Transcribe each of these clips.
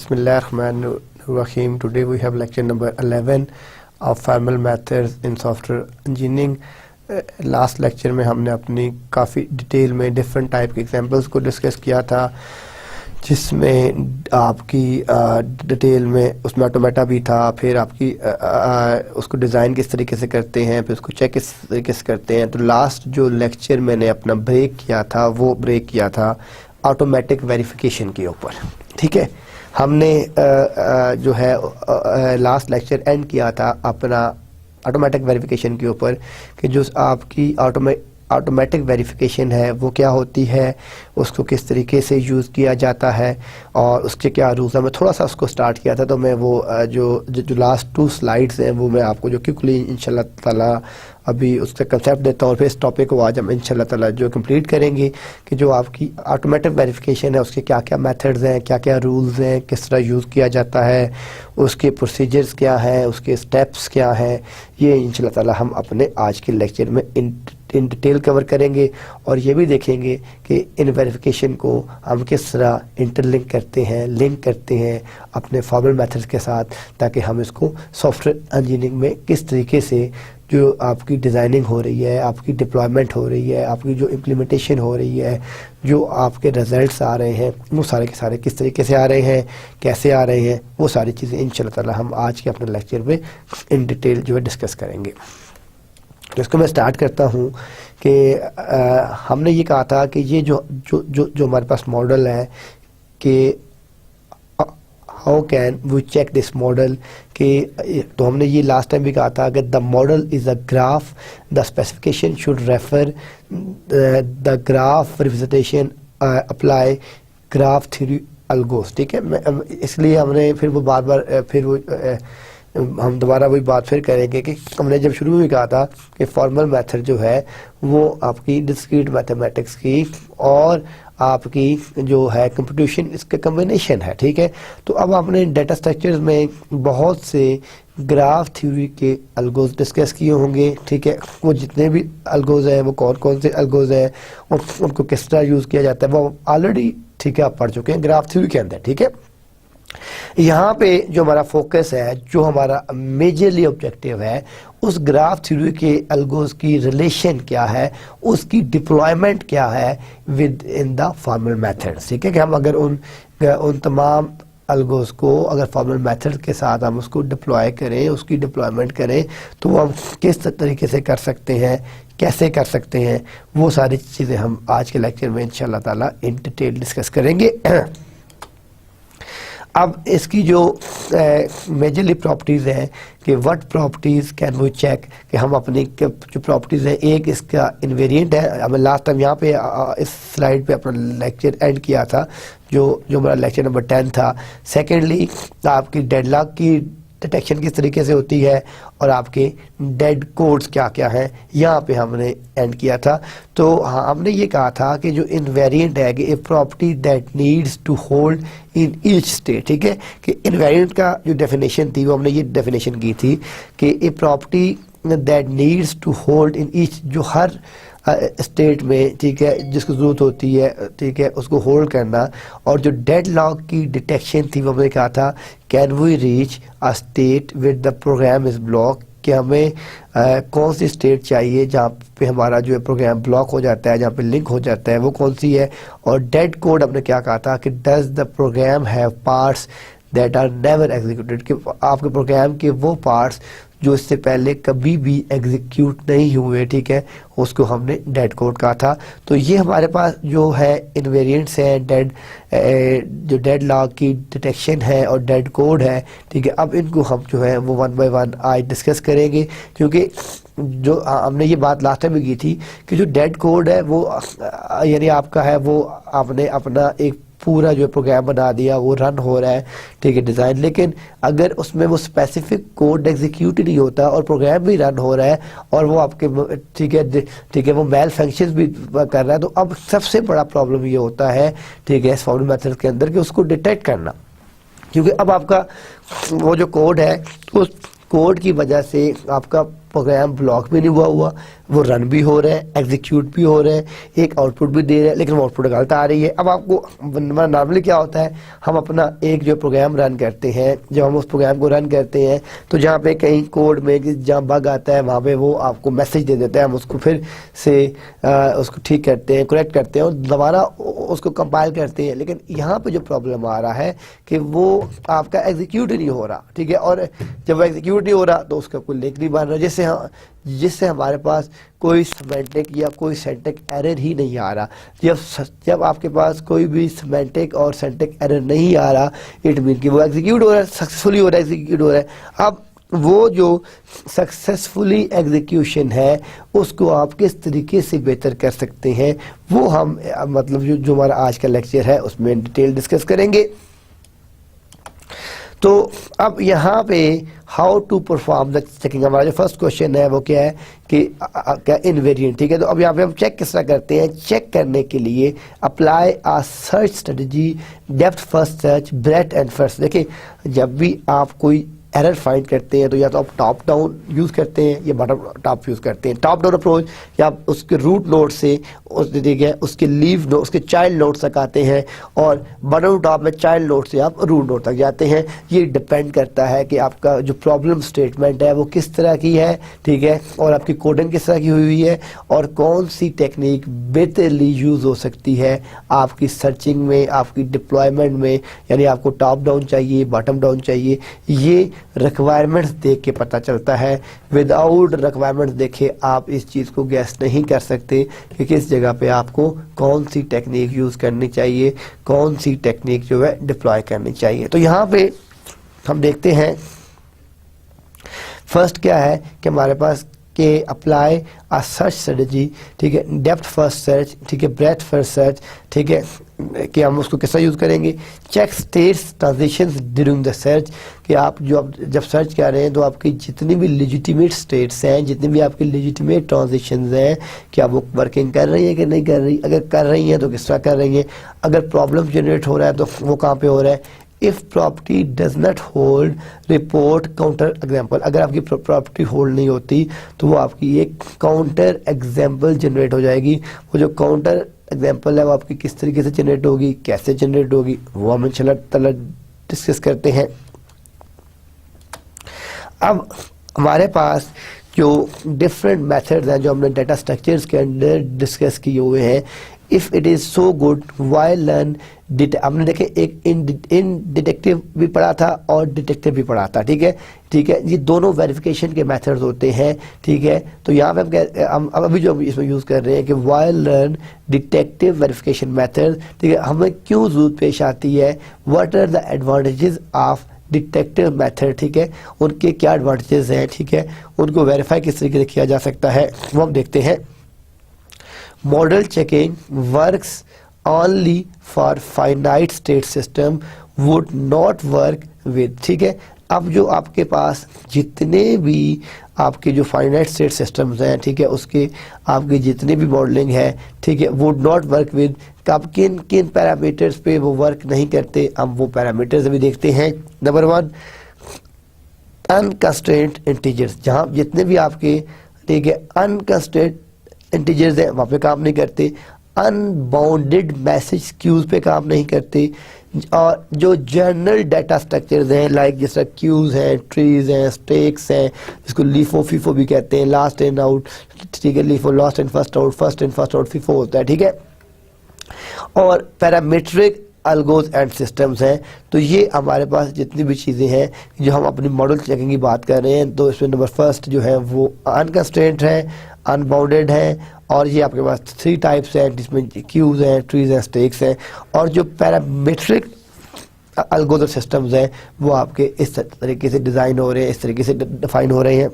Bismillahirrahmanirrahim. Today we have lecture number 11 of formal methods in software engineering. Last lecture में हमने अपनी काफ़ी detail में डिफरेंट टाइप के एग्जांपल्स को डिस्कस किया था, जिसमें आपकी डिटेल में उसमें ऑटोमेटा भी था, फिर आपकी उसको डिज़ाइन किस तरीके से करते हैं, फिर उसको चेक किस तरीके से करते हैं। तो लास्ट जो लेक्चर मैंने अपना ब्रेक किया था वो ब्रेक किया था ऑटोमेटिक वेरिफिकेशन के ऊपर। ठीक है, हमने जो है लास्ट लेक्चर एंड किया था अपना ऑटोमेटिक वेरिफिकेशन के ऊपर कि जो आपकी ऑटोमेटिक वेरिफिकेशन है वो क्या होती है, उसको किस तरीके से यूज़ किया जाता है और उसके क्या रूल्स हैं। मैं थोड़ा सा उसको स्टार्ट किया था, तो मैं वो जो लास्ट 2 स्लाइड्स हैं वो मैं आपको जो क्विकली इंशाल्लाह ताला अभी उसका कंसेप्ट देता हूँ और फिर इस टॉपिक को आज हम इंशाल्लाह ताला जो कंप्लीट करेंगे कि जो आपकी ऑटोमेटिक वेरिफिकेशन है उसके क्या क्या मेथड्स हैं, क्या क्या रूल्स हैं, किस तरह यूज़ किया जाता है, उसके प्रोसीजर्स क्या हैं, उसके स्टेप्स क्या हैं, ये इंशाल्लाह ताला हम अपने आज के लेक्चर में इन डिटेल कवर करेंगे। और ये भी देखेंगे कि इन वेरिफिकेशन को हम किस तरह इंटरलिंक करते हैं, लिंक करते हैं अपने फॉर्मल मेथड्स के साथ, ताकि हम इसको सॉफ्टवेयर इंजीनियरिंग में किस तरीके से जो आपकी डिज़ाइनिंग हो रही है, आपकी डिप्लॉयमेंट हो रही है, आपकी जो इम्प्लीमेंटेशन हो रही है, जो आपके रिजल्ट्स आ रहे हैं वो सारे के सारे किस तरीके से आ रहे हैं, कैसे आ रहे हैं, वो सारी चीज़ें इंशाल्लाह ताला हम आज के अपने लेक्चर में इन डिटेल जो है डिस्कस करेंगे। तो इसको मैं स्टार्ट करता हूँ कि हमने ये कहा था कि ये जो हमारे पास मॉडल है कि how can we check this model, कि तो हमने ये लास्ट टाइम भी कहा था कि the model is a graph, the specification should refer the graph representation apply graph theory algos. ठीक है, इसलिए हमने फिर वो बार बार फिर वो हम दोबारा वही बात फिर करेंगे कि हमने जब शुरू में भी कहा था कि फॉर्मल मेथड जो है वो आपकी डिस्क्रीट मैथमेटिक्स की और आपकी जो है कंप्यूटेशन इसका कम्बिनेशन है। ठीक है, तो अब आपने डेटा स्ट्रक्चर्स में बहुत से ग्राफ थ्योरी के अलगोज डिस्कस किए होंगे। ठीक है, वो जितने भी अलगोज हैं वो कौन कौन से अलगोज हैं और उनको किस तरह यूज़ किया जाता है वो ऑलरेडी ठीक है आप पढ़ चुके हैं ग्राफ थ्योरी के अंदर। ठीक है, यहाँ पे जो हमारा फोकस है, जो हमारा मेजरली ऑब्जेक्टिव है, उस ग्राफ थ्योरी के अलगोज की रिलेशन क्या है, उसकी डिप्लॉयमेंट क्या है with in the formal methods. ठीक है, कि हम अगर उन तमाम अलगोज को अगर फॉर्मल मेथड के साथ हम उसको डिप्लॉय करें, उसकी डिप्लॉयमेंट करें, तो हम किस तरीके से कर सकते हैं, कैसे कर सकते हैं, वो सारी चीज़ें हम आज के लेक्चर में इंशाल्लाह ताला इन डिटेल डिस्कस करेंगे। अब इसकी जो मेजरली प्रॉपर्टीज़ हैं कि what properties can we check, कि हम अपनी जो प्रॉपर्टीज़ हैं, एक इसका इन्वेरिएंट है। हमें लास्ट टाइम यहाँ पे इस स्लाइड पे अपना लेक्चर एंड किया था, जो हमारा लेक्चर नंबर 10 था। सेकेंडली आपकी डेडलॉक की डिटेक्शन किस तरीके से होती है और आपके डेड कोड्स क्या क्या हैं, यहाँ पे हमने एंड किया था। तो हाँ, हमने ये कहा था कि जो इनवेरिएंट है कि a property that needs to hold in each state. ठीक है, कि इनवेरिएंट का जो डेफिनेशन थी वो हमने ये डेफिनेशन की थी कि a property that needs to hold in each, जो हर स्टेट में, ठीक है, जिसको ज़रूरत होती है, ठीक है, उसको होल्ड करना। और जो डेड लॉक की डिटेक्शन थी वो हमने कहा था can we reach a state with the program is block, कि हमें कौन सी स्टेट चाहिए जहाँ पे हमारा जो है प्रोग्राम ब्लॉक हो जाता है, जहाँ पे लिंक हो जाता है, वो कौन सी है। और डेड कोड हमने क्या कहा था कि does the program have parts that are never executed, कि आपके प्रोग्राम के वो पार्ट्स जो इससे पहले कभी भी एग्जीक्यूट नहीं हुए, ठीक है, उसको हमने डेड कोड कहा था। तो ये हमारे पास जो है इनवेरिएंट्स हैं, जो डेड लॉक की डिटेक्शन है और डेड कोड है। ठीक है, अब इनको हम जो है वो 1 बाय 1 आज डिस्कस करेंगे, क्योंकि जो हमने ये बात लास्ट टाइम भी की थी कि जो डेड कोड है वो यानी आपका है वो आपने अपना एक पूरा जो प्रोग्राम बना दिया, वो रन हो रहा है, ठीक है, डिज़ाइन, लेकिन अगर उसमें वो स्पेसिफिक कोड एग्जीक्यूट नहीं होता और प्रोग्राम भी रन हो रहा है और वो आपके ठीक है वो मेल फंक्शंस भी कर रहा है, तो अब सबसे बड़ा प्रॉब्लम ये होता है, ठीक है, इस फॉर्मल मेथड के अंदर कि उसको डिटेक्ट करना। क्योंकि अब आपका वो जो कोड है उस कोड की वजह से आपका प्रोग्राम ब्लॉक भी नहीं हुआ, वो रन भी हो रहा है, एग्जीक्यूट भी हो रहा है, एक आउटपुट भी दे रहा है, लेकिन वो आउटपुट गलत आ रही है। अब आपको नॉर्मली क्या होता है, हम अपना एक जो प्रोग्राम रन करते हैं, जब हम उस प्रोग्राम को रन करते हैं तो जहाँ पे कहीं कोड में जहाँ बग आता है वहाँ पे वो आपको मैसेज दे देता है, हम उसको फिर से उसको ठीक करते हैं, करेक्ट करते हैं और दोबारा उसको कंपाइल करते हैं। लेकिन यहाँ पे जो प्रॉब्लम आ रहा है कि वो आपका एग्जीक्यूट ही नहीं हो रहा, ठीक है। और जब एग्जीक्यूट नहीं हो रहा तो उसका कोई लिंक नहीं बन रहा, जिससे हमारे पास कोई सिमेंटिक या कोई सिंटैक्स एरर ही नहीं आ रहा। जब आपके पास कोई भी सिमेंटिक और सिंटैक्स एरर नहीं आ रहा, इट मीन कि वो एग्जीक्यूट हो रहा है, सक्सेसफुली हो रहा है, एग्जीक्यूट हो रहा है। अब वो जो सक्सेसफुली एग्जीक्यूशन है उसको आप किस तरीके से बेहतर कर सकते हैं, वो हम मतलब जो हमारा आज का लेक्चर है उसमें डिटेल डिस्कस करेंगे। तो अब यहाँ पे how to perform the checking, हमारा जो फर्स्ट क्वेश्चन है वो क्या है कि क्या इनवेरिएंट, ठीक है। तो अब यहाँ पे हम चेक किस तरह करते हैं, चेक करने के लिए apply a search strategy, depth first search, breadth and first. देखिए जब भी आप कोई एरर फाइंड करते हैं तो या तो आप टॉप डाउन यूज़ करते हैं या बॉटम टॉप यूज़ करते हैं। टॉप डाउन अप्रोच या उसके रूट नोड से ठीक है उसके लीव नोड, उसके चाइल्ड नोड तक आते हैं, और बॉटम टॉप में चाइल्ड नोड से आप रूट नोड तक जाते हैं। ये डिपेंड करता है कि आपका जो प्रॉब्लम स्टेटमेंट है वो किस तरह की है, ठीक है, और आपकी कोडिंग किस तरह की हुई है और कौन सी टेक्निक बेहतरली यूज़ हो सकती है आपकी सर्चिंग में, आपकी डिप्लॉयमेंट में। यानी आपको टॉप डाउन चाहिए, बॉटम डाउन चाहिए, ये रिक्वायरमेंट्स देख के पता चलता है। विदाउट रिक्वायरमेंट्स देखे आप इस चीज़ को गैस नहीं कर सकते कि किस जगह पे आपको कौन सी टेक्निक यूज़ करनी चाहिए, कौन सी टेक्निक जो है डिप्लॉय करनी चाहिए। तो यहाँ पे हम देखते हैं फर्स्ट क्या है कि हमारे पास के अप्लाई अ सर्च स्ट्रेटजी, ठीक है, डेप्थ फर्स्ट सर्च, ठीक है, ब्रेथ फर्स्ट सर्च, ठीक है, कि हम उसको कैसा यूज़ करेंगे। Check states transitions during the search, कि आप जब सर्च कर रहे हैं तो आपकी जितनी भी लेजिटिमेट स्टेट्स हैं, जितनी भी आपकी लेजिटिमेट ट्रांजिशंस हैं, क्या वो वर्किंग कर रही है कि नहीं कर रही, अगर कर रही हैं तो किस तरह कर रही हैं, अगर प्रॉब्लम जनरेट हो रहा है तो वो कहाँ पे हो रहा है। If property does not hold report counter example, अगर आपकी प्रॉपर्टी होल्ड नहीं होती तो वो आपकी एक काउंटर एग्जाम्पल जनरेट हो जाएगी। वो जो काउंटर एग्जाम्पल है वो आपकी किस तरीके से जनरेट होगी, कैसे जनरेट होगी, वो हम इंशाल्लाह डिस्कस करते हैं। अब हमारे पास जो डिफरेंट मेथड्स हैं जो हमने डाटा स्ट्रक्चर्स के अंदर डिस्कस किए हुए हैं, if it is so good why learn, हमने देखे एक इन डिटेक्टिव भी पढ़ा था और डिटेक्टिव भी पढ़ा था, ठीक है, ठीक है, ये दोनों वेरिफिकेशन के मेथड्स होते हैं, ठीक है। तो यहाँ पे हम अभी जो इसमें यूज़ कर रहे हैं कि why learn detective verification method, ठीक है, हमें क्यों जरूरत पेश आती है, what are the advantages of detective method, ठीक है, उनके क्या एडवांटेजेस हैं, ठीक है, उनको वेरीफाई किस तरीके से किया जा सकता है वो हम देखते हैं। Model checking works only for finite state system, would not work with, ठीक है। अब जो आपके पास जितने भी आपके जो फाइनाइट स्टेट सिस्टम्स हैं, ठीक है, उसके आपकी जितनी भी मॉडलिंग है, ठीक है, वुड नॉट वर्क विद, कब किन किन पैरामीटर्स पे वो वर्क नहीं करते, हम वो पैरामीटर्स भी देखते हैं। नंबर 1 अनकंस्ट्रेंट इंटीजर्स, जहाँ जितने भी आपके, ठीक है, अनकंस्ट्रेंट इंटीजर्स हैं वहाँ पे काम नहीं करते। अनबाउंडेड मैसेज क्यूज पे काम नहीं करते, और जो जनरल डाटा स्ट्रक्चर्स हैं लाइक जिस तरह क्यूज हैं, ट्रीज हैं, स्टेक्स हैं, जिसको लीफो फीफो भी कहते हैं, लास्ट इन आउट, ठीक है, LIFO last in first out, first in first out FIFO होता है, ठीक है, और पैरामीट्रिक अलगोज एंड सिस्टम्स हैं। तो ये हमारे पास जितनी भी चीज़ें हैं जो हम अपनी मॉडल चेकिंग की बात कर रहे हैं, तो इसमें नंबर फर्स्ट जो है वो अनकंस्ट्रेंट है, अनबाउंडेड है, और ये आपके पास 3 टाइप्स हैं जिसमें क्यूज हैं, ट्रीज हैं, स्टेक्स हैं, और जो पैरामीट्रिक अलगोरिथम सिस्टम्स हैं वो आपके इस तरीके से डिज़ाइन हो रहे हैं, इस तरीके से डिफाइन हो रहे हैं।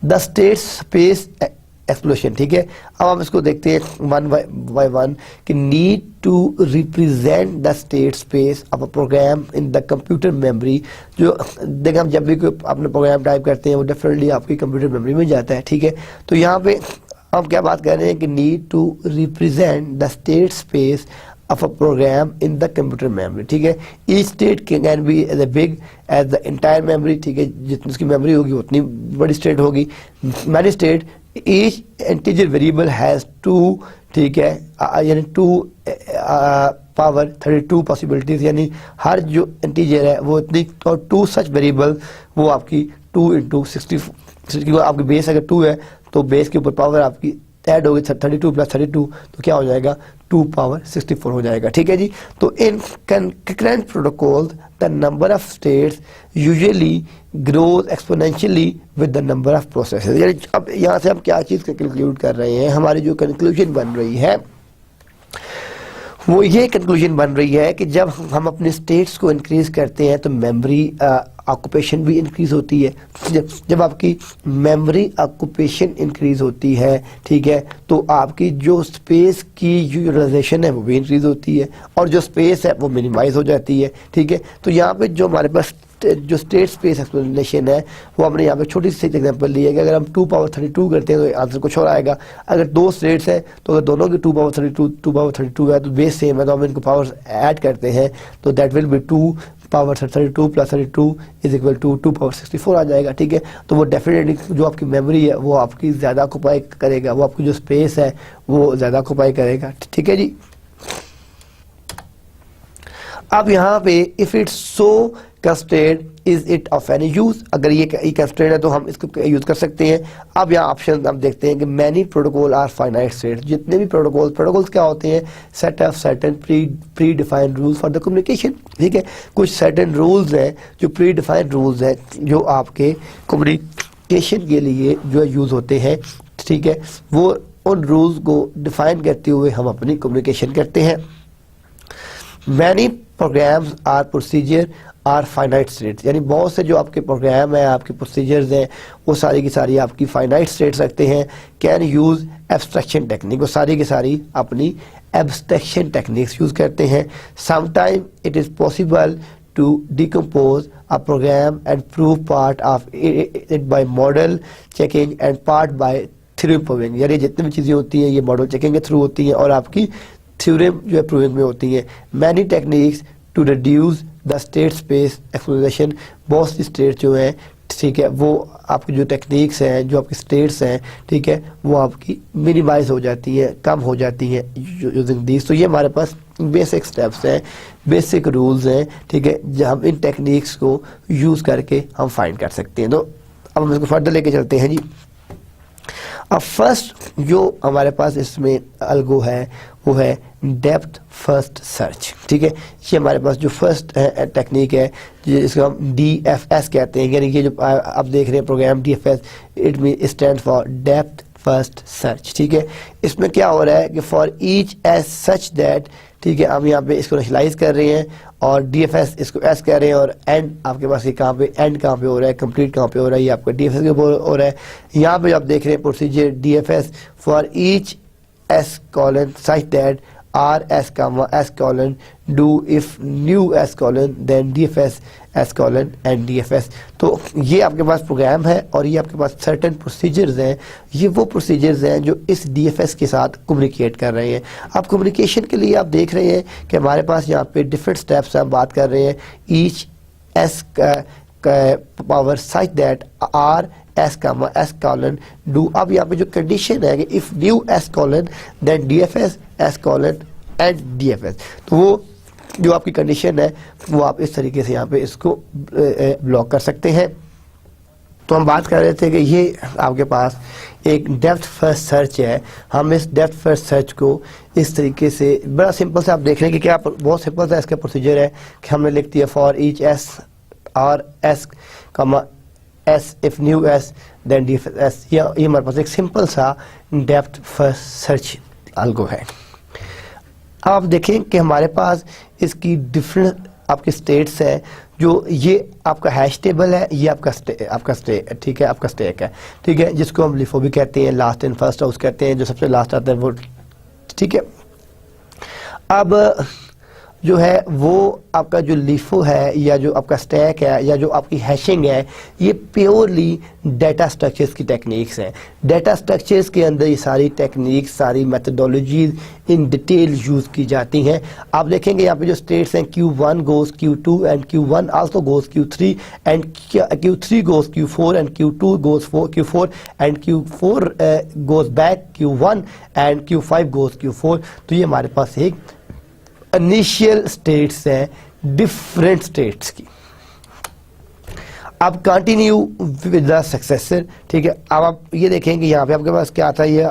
द स्टेट स्पेस एक्सप्लोशन, ठीक है। अब हम इसको देखते हैं वन बाय वन कि need to represent the state space of a program in the computer memory. जो देखिए हम जब भी कोई अपने प्रोग्राम टाइप करते हैं वो डेफिनेटली आपकी कंप्यूटर मेमोरी में जाता है, ठीक है। तो यहाँ पे हम क्या बात कर रहे हैं कि need to represent the state space of a program in the computer memory, ठीक है। each state can be as big as the entire memory, ठीक है, जितनी उसकी मेमोरी होगी उतनी बड़ी स्टेट होगी। many state, each integer variable has two, ठीक है, यानी 2 पावर 32 पॉसिबिलिटीज, यानी हर जो इंटीजर है वो इतनी, और 2 सच वेरिएबल वो आपकी 2 इंटू 60, आपकी बेस अगर 2 है तो बेस के ऊपर पावर आपकी ऐड होगी 32 प्लस 32, तो क्या हो जाएगा 2 पावर 64 हो जाएगा, ठीक है जी। तो इन concurrent protocols the number of states usually grows exponentially with the number of processes। यानी अब यहाँ से हम क्या चीज़ का कंक्लूड कर रहे हैं, हमारी जो कंक्लूजन बन रही है वो ये कंक्लूजन बन रही है कि जब हम अपने स्टेट्स को इंक्रीज करते हैं तो मेमोरी ऑक्यूपेशन भी इंक्रीज होती है। जब आपकी मेमोरी ऑक्यूपेशन इंक्रीज होती है, ठीक है, तो आपकी जो स्पेस की यूटिलाइजेशन है वो भी इंक्रीज होती है, और जो स्पेस है वो मिनिमाइज हो जाती है, ठीक है। तो यहाँ पे जो हमारे पास जो स्टेट स्पेस एक्सप्लेनेशन है वो हमने यहाँ पे छोटी सी एग्जांपल ली है कि अगर हम 2 पावर 32 करते हैं तो आंसर कुछ और आएगा। अगर 2 स्टेट्स है तो अगर दोनों की 2 पावर 32 है तो बेस सेम है, तो हम इनको पावर ऐड करते हैं तो that will be 2 power 32 plus 32 is equal to 2 power 64 आ जाएगा, ठीक है। तो वो डेफिनेटली जो आपकी मेमोरी है वो आपकी ज़्यादा ऑक्यूपाई करेगा, वो आपकी जो स्पेस है वो ज़्यादा ऑक्यूपाई करेगा, ठीक है जी। अब यहाँ पे if it's so constraint is it of any use, अगर ये कंस्ट्रेंट है तो हम इसको यूज कर सकते हैं। अब यहाँ ऑप्शन हम देखते हैं कि many protocol are finite state, जितने भी प्रोटोकॉल्स क्या होते हैं, set of certain pre defined rules for the communication, ठीक है। कुछ सर्टेन रूल्स हैं जो प्री डिफाइंड रूल्स हैं जो आपके कम्युनिकेशन के लिए जो यूज होते हैं, ठीक है। वो उन रूल्स को डिफाइन करते हुए हम अपनी कम्युनिकेशन करते हैं। Many programs are procedure are finite states, यानी बहुत से जो आपके प्रोग्राम है, आपके प्रोसीजर्स हैं, वो सारी की सारी आपकी फाइनाइट स्टेट्स रखते हैं। कैन यूज एब्स्ट्रैक्शन टेक्निक, वो सारी की सारी अपनी एब्स्ट्रैक्शन टेक्निक्स यूज करते हैं। Sometime it is possible to decompose a program and prove part of it by model checking and part by theorem proving, यानी जितनी भी चीज़ें होती हैं ये मॉडल चेकिंग के थ्रू होती हैं और आपकी थ्योरम जो है प्रूविंग में होती है। Many techniques to reduce the state space exploration, बहुत सी स्टेट जो हैं, ठीक है, वो आपकी जो टेक्निक्स हैं, जो आपकी स्टेट्स हैं, ठीक है, वो आपकी मिनिमाइज हो जाती हैं, कम हो जाती हैं यूजिंग दीज। तो ये हमारे पास बेसिक स्टेप्स हैं, बेसिक रूल्स हैं, ठीक है, जहाँ हम इन टेक्निक्स को यूज़ करके हम फाइंड कर सकते हैं। तो अब हम इसको फर्दर लेके चलते हैं जी। अब फर्स्ट जो हमारे पास इसमें अलगो है वो है डेप्थ फर्स्ट सर्च, ठीक है। ये हमारे पास जो फर्स्ट टेक्निक है जिसको हम DFS कहते हैं, यानी ये जो आप देख रहे हैं program DFS, it mean stand for depth first search, ठीक है। इसमें क्या हो रहा है कि for each edge such that, ठीक है, हम यहाँ पे इसको इनिशियलाइज कर रहे हैं और DFS इसको एस कह रहे हैं, और एंड आपके पास ये कहाँ पे, एंड कहाँ पे हो रहा है, कंप्लीट कहाँ पे हो रहा है, ये आपका DFS के ऊपर हो रहा है। यहाँ पे आप देख रहे हैं procedure DFS for each S colon such that R S comma S colon do if new S colon then DFS S colon and DFS। तो ये आपके पास प्रोग्राम है और ये आपके पास सर्टेन प्रोसीजर्स हैं, ये वो प्रोसीजर्स हैं जो इस DFS के साथ कम्युनिकेट कर रहे हैं। अब कम्युनिकेशन के लिए आप देख रहे हैं कि हमारे पास यहाँ पे डिफरेंट स्टेप्स हम बात कर रहे हैं। Each S power such that R S comma S colon do, अब यहाँ पे जो कंडीशन है कि if new S colon then DFS S colon and DFS, तो वो जो आपकी कंडीशन है वो आप इस तरीके से यहाँ पे इसको ब्लॉक कर सकते हैं। तो हम बात कर रहे थे कि ये आपके पास एक डेप्थ फर्स्ट सर्च है। हम इस डेप्थ फर्स्ट सर्च को इस तरीके से बड़ा सिंपल से आप देख रहे हैं कि क्या बहुत सिंपल सा इसका प्रोसीजर है कि हमने लिख दिया फॉर ईच S और S comma S if new S then DFS। ये हमारे पास एक सिंपल सा डेप्थ फर्स्ट सर्च अलगो है। अब आप देखें कि हमारे पास इसकी डिफरेंट आपके स्टेट्स हैं, जो ये आपका हैश टेबल है, ये आपका ठीक है, आपका स्टैक है, ठीक है, जिसको हम लिफो भी कहते हैं, लास्ट इन फर्स्ट हाउस कहते हैं, जो सबसे लास्ट आता है वो, ठीक है। अब जो है वो आपका जो लीफो है या जो आपका स्टैक है या जो आपकी हैशिंग है, ये प्योरली डेटा स्ट्रक्चर्स की टेक्निक्स हैं। डेटा स्ट्रक्चर्स के अंदर ये सारी टेक्निक्स, सारी मेथडोलॉजीज इन डिटेल यूज़ की जाती हैं। आप देखेंगे यहाँ पे जो स्टेट्स हैं, Q1 goes Q2 and Q1 also goes Q3 and Q3 goes Q4 and Q2 goes Q4 and Q4 goes back Q1 and Q5 goes Q4। तो ये हमारे पास एक इनिशियल स्टेट्स हैं डिफरेंट स्टेट्स की। अब कंटिन्यू विद द सक्सेसर, ठीक है। अब आप ये देखेंगे यहाँ पे आपके पास क्या आता है, ये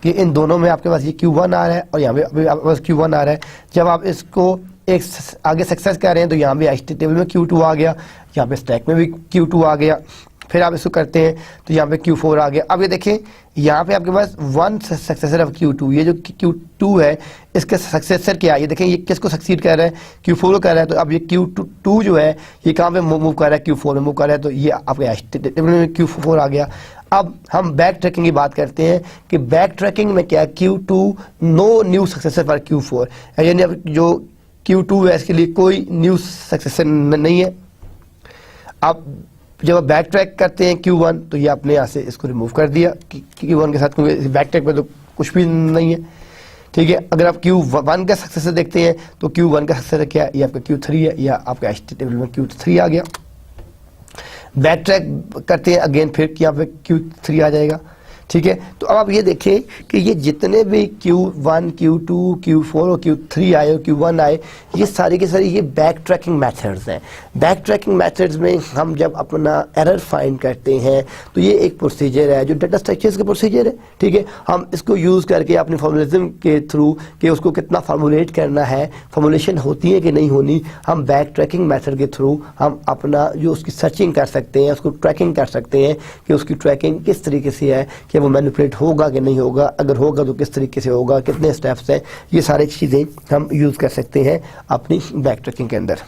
कि इन दोनों में आपके पास ये Q1 आ रहा है और यहाँ पे आपके पास Q1 आ रहा है। जब आप इसको एक आगे सक्सेस कर रहे हैं तो यहाँ पे टेबल में Q2 आ गया, यहाँ पे स्टैक में भी Q2 आ गया, फिर आप इसको करते हैं तो यहाँ पे Q4 आ गया। अब ये देखें यहाँ पे आपके पास वन सक्सेसर ऑफ Q2, ये जो Q2 है इसके सक्सेसर क्या है, ये देखें ये किसको सक्सीड कर रहा है, Q4 को कर रहा है। तो अब ये Q2 जो है ये कहाँ पे मूव कर रहा है, Q4 में मूव कर रहा है। तो ये आपके टेबल में Q4 आ गया। अब हम बैक ट्रैकिंग की बात करते हैं कि बैक ट्रैकिंग में क्या, Q2 no new successor for Q4, यानी अब जो Q2 है इसके लिए कोई न्यू सक्सेसर नहीं है। अब जब आप बैक ट्रैक करते हैं Q1 तो ये आपने यहाँ से इसको रिमूव कर दिया Q1 के साथ, क्योंकि बैक ट्रैक में तो कुछ भी नहीं है, ठीक है। अगर आप Q1 का सक्सेसर देखते हैं तो Q1 का सक्सेसर क्या है, ये आपका Q3 है, या आपका टेबल में Q3 आ गया। बैक ट्रैक करते हैं अगेन, फिर यहाँ पे Q3 आ जाएगा, ठीक है। तो अब आप ये देखें कि ये जितने भी Q1, Q2, Q4 और Q3 आए और Q1 आए, ये सारी के सारी ये बैक ट्रैकिंग मेथड्स हैं। बैक ट्रैकिंग मेथड्स में हम जब अपना एरर फाइंड करते हैं तो ये एक प्रोसीजर है जो डेटा स्ट्रक्चर्स का प्रोसीजर है, ठीक है। हम इसको यूज़ करके अपने फॉर्मुलिज्म के थ्रू कि उसको कितना फार्मूलेट करना है, फॉर्मुलेशन होती है कि नहीं होनी, हम बैक ट्रैकिंग मेथड के थ्रू हम अपना जो उसकी सर्चिंग कर सकते हैं, उसको ट्रैकिंग कर सकते हैं कि उसकी ट्रैकिंग किस तरीके से है, कि वो मैनिपुलेट होगा कि नहीं होगा, अगर होगा तो किस तरीके से होगा, कितने स्टेप्स हैं। ये सारी चीज़ें हम यूज़ कर सकते हैं अपनी बैक ट्रैकिंग के अंदर।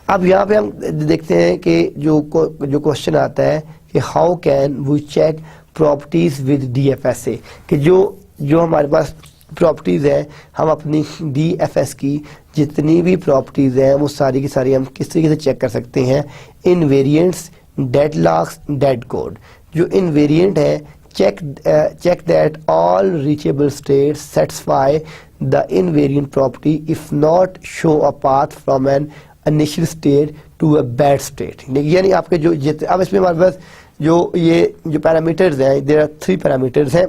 अब यहाँ पे हम देखते हैं कि जो क्वेश्चन आता है कि how can we check properties with DFSA, कि जो हमारे पास प्रॉपर्टीज़ हैं, हम अपनी DFS की जितनी भी प्रॉपर्टीज़ हैं वो सारी की सारी हम किस तरीके से चेक कर सकते हैं। इनवेरिएंट्स, डेडलॉक्स, डेड कोड। जो इनवेरिएंट है, check that all reachable states satisfy the invariant property if not show a path from an initial state to a bad state। यानी आपके जो अब इसमें हमारे पास जो पैरामीटर्स हैं, देयर आर 3 पैरामीटर्स हैं।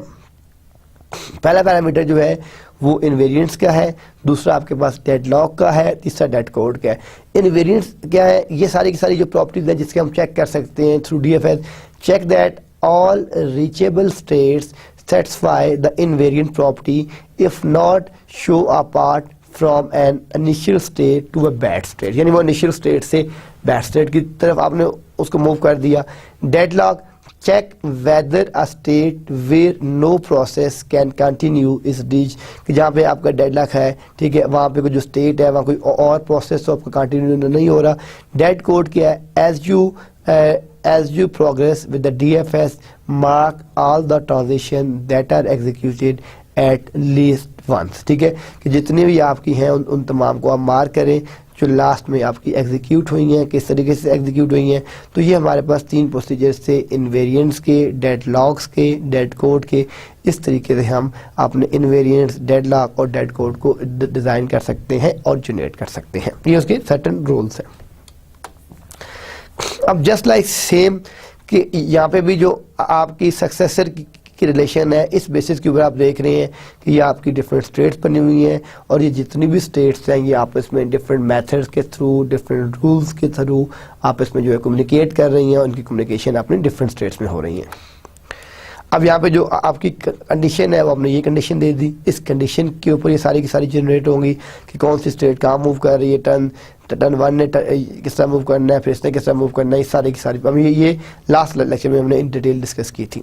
पहला पैरामीटर जो है वो इनवेरिएंट्स का है, दूसरा आपके पास डेडलॉक का है, तीसरा डेड कोड का है। इनवेरिएंट्स क्या है, ये सारी की सारी जो प्रॉपर्टीज हैं जिसके हम चेक कर सकते हैं through DFS। Check that all reachable states satisfy the invariant property if not show a path from an initial state to a bad state, यानी वो initial state से bad state की तरफ आपने उसको मूव कर दिया। Deadlock, check whether a state where no process can continue is reached, कि जहाँ पे आपका डेडलॉक है, ठीक है, वहाँ पे कोई जो स्टेट है वहाँ कोई और प्रोसेस तो आपका कंटिन्यू नहीं हो रहा। डेड कोड क्या है, as you progress with the DFS mark all the transition that are executed at least once, ठीक है, कि जितनी भी आपकी हैं उन तमाम को आप मार्क करें जो लास्ट में आपकी एग्जीक्यूट हुई हैं, किस तरीके से एग्जीक्यूट हुई हैं। तो ये हमारे पास 3 प्रोसीजर्स थे, इनवेरिएंट्स के, डेडलॉक्स के, डेड कोड के। इस तरीके से हम अपने इनवेरिएंट्स, डेडलॉक और डेड कोड को डिज़ाइन कर सकते हैं और जनरेट कर सकते हैं। ये उसके सर्टेन रूल्स हैं। अब जस्ट लाइक सेम कि यहाँ पे भी जो आपकी सक्सेसर की रिलेशन है, इस बेसिस के ऊपर आप देख रहे हैं कि ये आपकी डिफरेंट स्टेट्स बनी हुई हैं और ये जितनी भी स्टेट्स हैं ये आपस में डिफरेंट मेथड्स के थ्रू, डिफरेंट रूल्स के थ्रू आपस में जो है कम्युनिकेट कर रही हैं, उनकी कम्युनिकेशन अपनी डिफरेंट स्टेट्स में हो रही हैं। अब यहाँ पे जो आपकी कंडीशन है वो आपने ये कंडीशन दे दी, इस कंडीशन के ऊपर ये सारी की सारी जनरेट होंगी कि कौन सी स्टेट कहाँ मूव कर रही है, टर्न 1 ने किस तरह मूव करना है, फिर इसने किस तरह मूव करना है, सारी की सारी। अब ये लास्ट लेक्चर में हमने इन डिटेल डिस्कस की थी।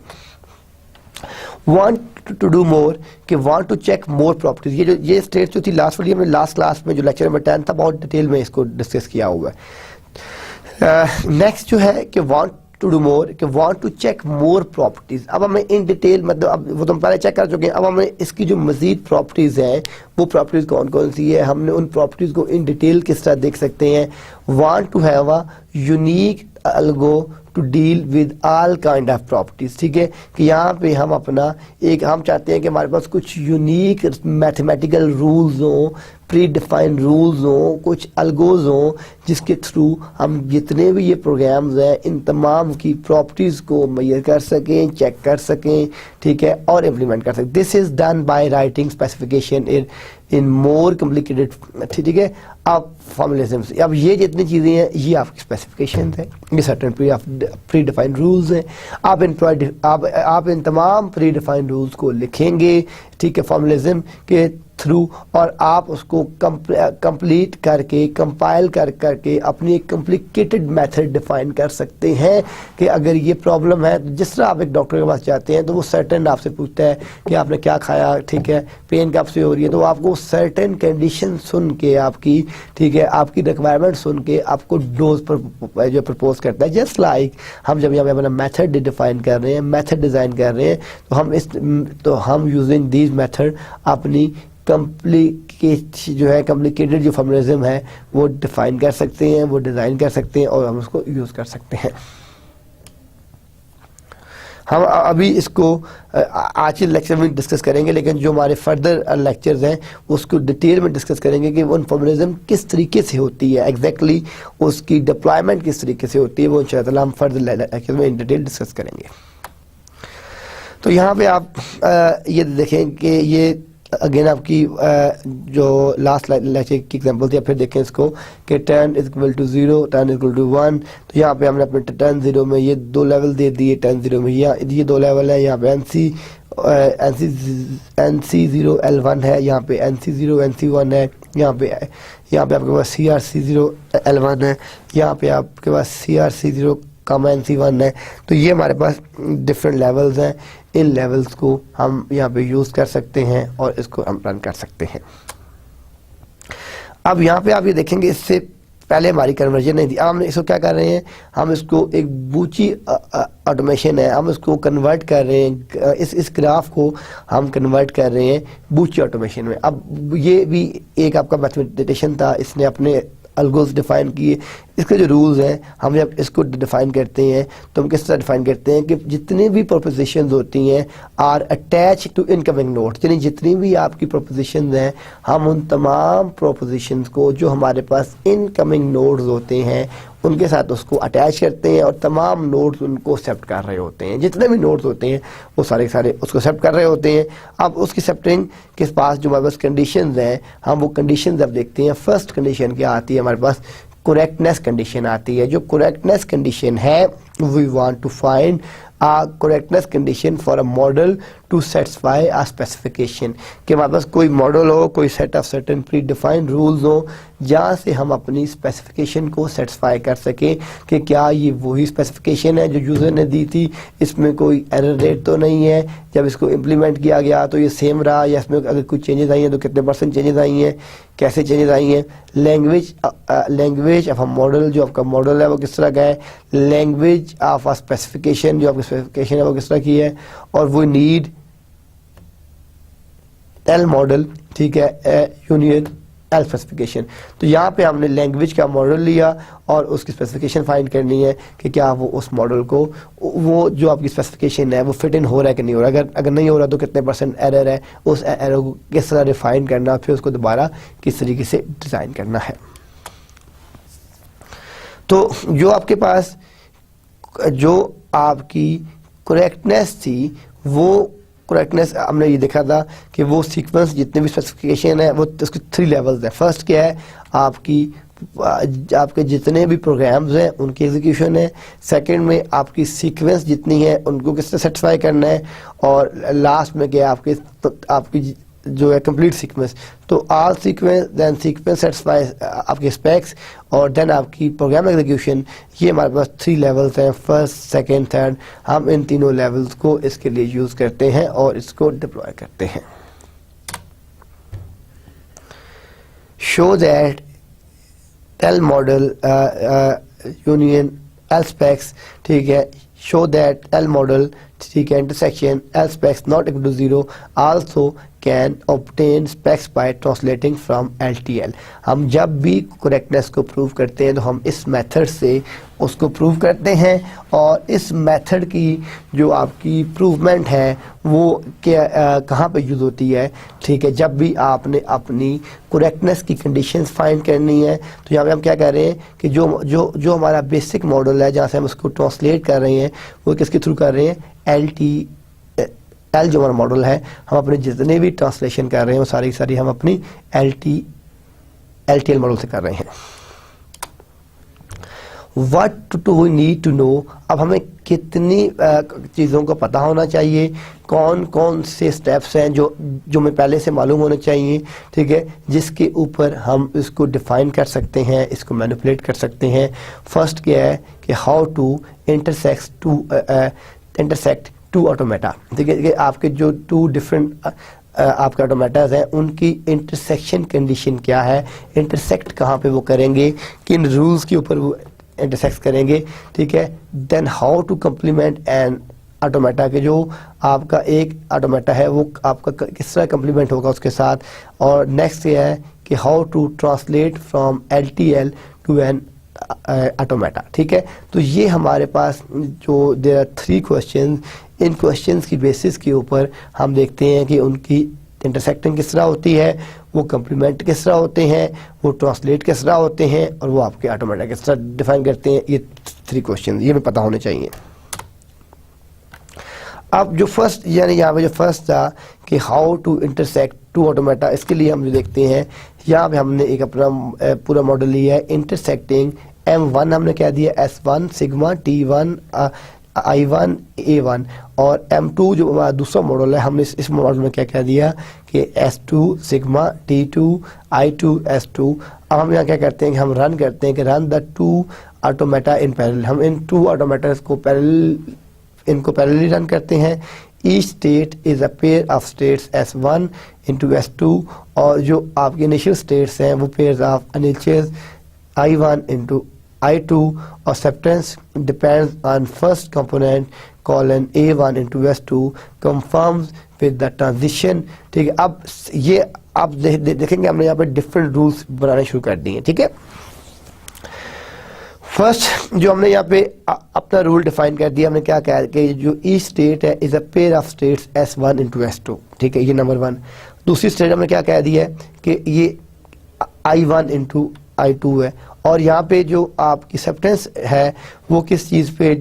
वांट टू डू मोर, कि want to check more properties, ये स्टेट जो थी लास्ट वाली हमने लास्ट क्लास में जो लेक्चर नंबर 10 था बहुत डिटेल में इसको डिस्कस किया हुआ है। नेक्स्ट जो है कि वांट टू डू मोर, कि want to check more properties. अब हमें इन डिटेल, मतलब अब वो तो हम पहले चेक कर चुके हैं, अब हमें इसकी जो मजीद प्रॉपर्टीज हैं वो प्रॉपर्टीज कौन कौन सी है, हमने उन प्रॉपर्टीज को इन डिटेल किस तरह देख सकते हैं। Want to have a unique algo to deal with all kind of properties, ठीक है, कि यहाँ पे हम अपना एक, हम चाहते हैं कि हमारे पास कुछ यूनिक मैथमेटिकल रूल्स हों, प्री डिफाइंड रूल्स हों, कुछ अलगोज हों, जिसके थ्रू हम जितने भी ये प्रोग्राम्स हैं इन तमाम की प्रॉपर्टीज को मेजर कर सकें, चेक कर सकें, ठीक है, और इम्प्लीमेंट कर सकें। This is done by writing specification in more complicated, ठीक है। अब फॉर्मुलिज्म्स, अब ये जितनी चीज़ें हैं ये आपकी स्पेसिफिकेशन है, ये सर्टेन प्री डिफाइंड रूल्स हैं। आप इन तमाम प्री डिफाइंड रूल्स को लिखेंगे, ठीक है, फॉर्मुलिज्म के थ्रू, और आप उसको कंप्लीट करके, कंपाइल करके अपनी एक कॉम्प्लिकेटेड मेथड डिफाइन कर सकते हैं कि अगर ये प्रॉब्लम है, तो जिस तरह आप एक डॉक्टर के पास जाते हैं तो वो सर्टेन आपसे पूछता है कि आपने क्या खाया, ठीक है, पेन कब से हो रही है, तो आपको सर्टेन कंडीशन सुन के आपकी, ठीक है, आपकी रिक्वायरमेंट सुन के आपको डोज पर जो प्रपोज करता है। जस्ट लाइक हम जब यहाँ पे अपना मेथड डिफाइन कर रहे हैं, मेथड डिज़ाइन कर रहे हैं, तो हम यूजिंग दीज मेथड अपनी कॉम्प्लिकेटेड जो फॉर्मुलिज्म है वो डिफाइन कर सकते हैं, वो डिज़ाइन कर सकते हैं, और हम उसको यूज़ कर सकते हैं। हम अभी इसको आज के लेक्चर में डिस्कस करेंगे, लेकिन जो हमारे फर्दर लेक्चर्स हैं उसको डिटेल में डिस्कस करेंगे कि वो फॉर्मुलिज्म किस तरीके से होती है, एग्जैक्टली उसकी डिप्लॉयमेंट किस तरीके से होती है, वो इंशाअल्लाह हम फर्दर लेक्चर में इन डिटेल डिस्कस करेंगे। तो यहाँ पे आप ये देखें कि ये अगेन आपकी जो लास्ट लेक्चर की एग्जांपल थी, फिर देखें इसको कि tan is equal to 0, tan is equal to 1। तो यहाँ पे हमने अपने tan 0 में ये दो लेवल दे दिए, tan 0 में ये दो लेवल है, यहाँ पे NC0 L1 है, यहाँ पे NC0 NC1 है, यहाँ पे आपके पास CRC0 L1 है, यहाँ पे आपके पास CRC0 NC1 है। तो ये हमारे पास डिफरेंट लेवल्स हैं, इन लेवल्स को हम यहाँ पे यूज़ कर सकते हैं और इसको हम रन कर सकते हैं। अब यहाँ पे आप ये देखेंगे, इससे पहले हमारी कन्वर्जन नहीं थी। अब हम इसको क्या कर रहे हैं, हम इसको एक बूची ऑटोमेशन है, हम इसको कन्वर्ट कर रहे हैं, इस ग्राफ को हम कन्वर्ट कर रहे हैं बूची ऑटोमेशन में। अब ये भी एक आपका मैथमेटिशियन था, इसने अपने अलगोज डिफाइन किए। इसके जो रूल्स हैं, हम जब इसको डिफाइन करते हैं तो हम किस तरह डिफाइन करते हैं कि जितनी भी प्रोपोजिशंस होती हैं are attach to incoming nodes, यानी जितनी भी आपकी प्रोपोजिशंस हैं, हम उन तमाम प्रोपोजिशंस को जो हमारे पास इनकमिंग नोड्स होते हैं उनके साथ उसको अटैच करते हैं, और तमाम नोड्स उनको एक्सेप्ट कर रहे होते हैं। जितने भी नोड्स होते हैं वो सारे उसको एक्सेप्ट कर रहे होते हैं। अब उसकी एक्सेप्टिंग के पास जो हमारे पास कंडीशंस हैं, हम वो कंडीशंस अब देखते हैं। फर्स्ट कंडीशन क्या आती है हमारे पास, करेक्टनेस कंडीशन आती है। जो करेक्टनेस कंडीशन है, we want to find a correctness condition for a model to satisfy a specification, कि हमारे पास कोई मॉडल हो, कोई set of certain pre defined rules हो, जहाँ से हम अपनी स्पेसिफिकेशन को सेटिस्फाई कर सकें कि क्या ये वही स्पेसिफिकेशन है जो यूज़र ने दी थी, इसमें कोई एरर रेट तो नहीं है, जब इसको इम्प्लीमेंट किया गया तो ये सेम रहा, या इसमें अगर कुछ चेंजेस आई हैं तो कितने % चेंजेस आई हैं, कैसे चेंजेस आई हैं। लैंग्वेज ऑफ अ मॉडल, जो आपका मॉडल है वो किस तरह का है, लैंग्वेज ऑफ अ स्पेसिफिकेशन, जो आपकी स्पेसिफिकेशन है वो किस तरह की है, और वो नीड एल मॉडल, ठीक है, यूनियन एल स्पेसिफिकेशन। तो यहाँ पे हमने लैंग्वेज का मॉडल लिया और उसकी स्पेसिफिकेशन फाइंड करनी है कि क्या वो उस मॉडल को, वो जो आपकी स्पेसिफिकेशन है वो फिट इन हो रहा है कि नहीं हो रहा है। अगर नहीं हो रहा तो कितने % एरर है, उस एरर को किस तरह रिफाइन करना, फिर उसको दोबारा किस तरीके से डिज़ाइन करना है। तो जो आपके पास जो आपकी करेक्टनेस थी, वो करेक्टनेस हमने ये देखा था कि वो सीक्वेंस जितने भी स्पेसिफिकेशन है वो उसके 3 लेवल्स हैं। फर्स्ट क्या है, आपके जितने भी प्रोग्राम्स हैं उनकी एग्जीक्यूशन है। सेकंड में आपकी सीक्वेंस जितनी है उनको किस तरह सेटिस्फाई करना है, और लास्ट में क्या है आपकी जो है कंप्लीट सीक्वेंस। तो all sequence, then sequence satisfy आपके स्पेक्स, और देन आपकी प्रोग्राम एग्जीक्यूशन। ये हमारे पास 3 लेवल्स हैं, फर्स्ट, सेकंड, थर्ड। हम इन तीनों लेवल्स को इसके लिए यूज़ करते हैं और इसको डिप्लॉय करते हैं। Show that L model union L specs, ठीक है, शो दैट एल मॉडल, ठीक है, intersection L specs not equal to 0 also can obtain specs by translating from LTL। हम जब भी करेक्टनेस को प्रूव करते हैं तो हम इस मेथड से उसको प्रूव करते हैं, और इस मेथड की जो आपकी प्रूवमेंट है वो क्या कहाँ पे यूज़ होती है, ठीक है, जब भी आपने अपनी करेक्टनेस की कंडीशंस फाइंड करनी है। तो यहाँ पे हम क्या कर रहे हैं कि जो जो जो हमारा बेसिक मॉडल है जहाँ से हम उसको ट्रांसलेट कर रहे हैं वो किसके थ्रू कर रहे हैं, एल जो हमारा मॉडल है, हम अपने जितने भी ट्रांसलेशन कर रहे हैं वो सारी हम अपनी LTL मॉडल से कर रहे हैं। What do we need to know, अब हमें कितनी चीज़ों को पता होना चाहिए, कौन कौन से स्टेप्स हैं जो हमें पहले से मालूम होने चाहिए, ठीक है, जिसके ऊपर हम इसको डिफाइन कर सकते हैं, इसको मैनिपुलेट कर सकते हैं। फर्स्ट क्या है कि how to intersect two automata, ठीक है, कि आपके जो टू डिफरेंट आपके ऑटोमेटाज हैं उनकी इंटरसेक्शन कंडीशन क्या है, इंटरसेक्ट कहाँ पे वो करेंगे, किन रूल्स के ऊपर वो इंटरसेक्ट करेंगे, ठीक है। Then how to complement an automata, के जो आपका एक ऑटोमेटा है वो आपका किस तरह कम्प्लीमेंट होगा उसके साथ। और नेक्स्ट ये है कि how to translate from LTL to an automata, ठीक है। तो ये हमारे पास जो देयर आर 3 क्वेश्चन, इन क्वेश्चंस की बेसिस के ऊपर हम देखते हैं कि उनकी इंटरसेक्टिंग किस तरह होती है, वो कम्प्लीमेंट किस तरह होते हैं, वो ट्रांसलेट किस तरह होते हैं, और वो आपके ऑटोमेटा किस तरह डिफाइन करते हैं। ये 3 क्वेश्चन ये हमें पता होने चाहिए। अब जो फर्स्ट, यानी यहाँ पे जो फर्स्ट था कि how to intersect two automata, इसके लिए हम जो देखते हैं यहाँ पे हमने एक अपना पूरा मॉडल लिया है। इंटरसेक्टिंग M1 हमने क्या दिया, S1 sigma T1 I1 A1, और M2 जो हमारा दूसरा मॉडल है हमने इस मॉडल में क्या क्या दिया कि S2 sigma T2 I2 S2। अब हम यहाँ क्या करते हैं कि हम रन करते हैं कि run the 2 automata in parallel, हम इन 2 ऑटोमेटास को इनको पैरेलली रन करते हैं। Each state is a pair of states S1 into S2, और जो आपके इनिशियल स्टेट्स हैं वो pair of initial I1 into I2, और acceptance depends on first component colon A1 into S2 confirms with the transition, ठीक है। अब ये आप देखेंगे हमने यहाँ पे डिफरेंट रूल्स बनाने शुरू कर दिए, ठीक है। फर्स्ट जो हमने यहाँ पे अपना रूल डिफाइन कर दिया, हमने क्या कहा कि जो ई स्टेट है is a pair of states S1 into S2, ठीक है, ये नंबर 1। दूसरी स्टेट हमने क्या कह दिया है कि ये I1 इंटू I2 है, और यहाँ पे जो आपकी एक्सेप्टेंस है वो किस चीज़ पे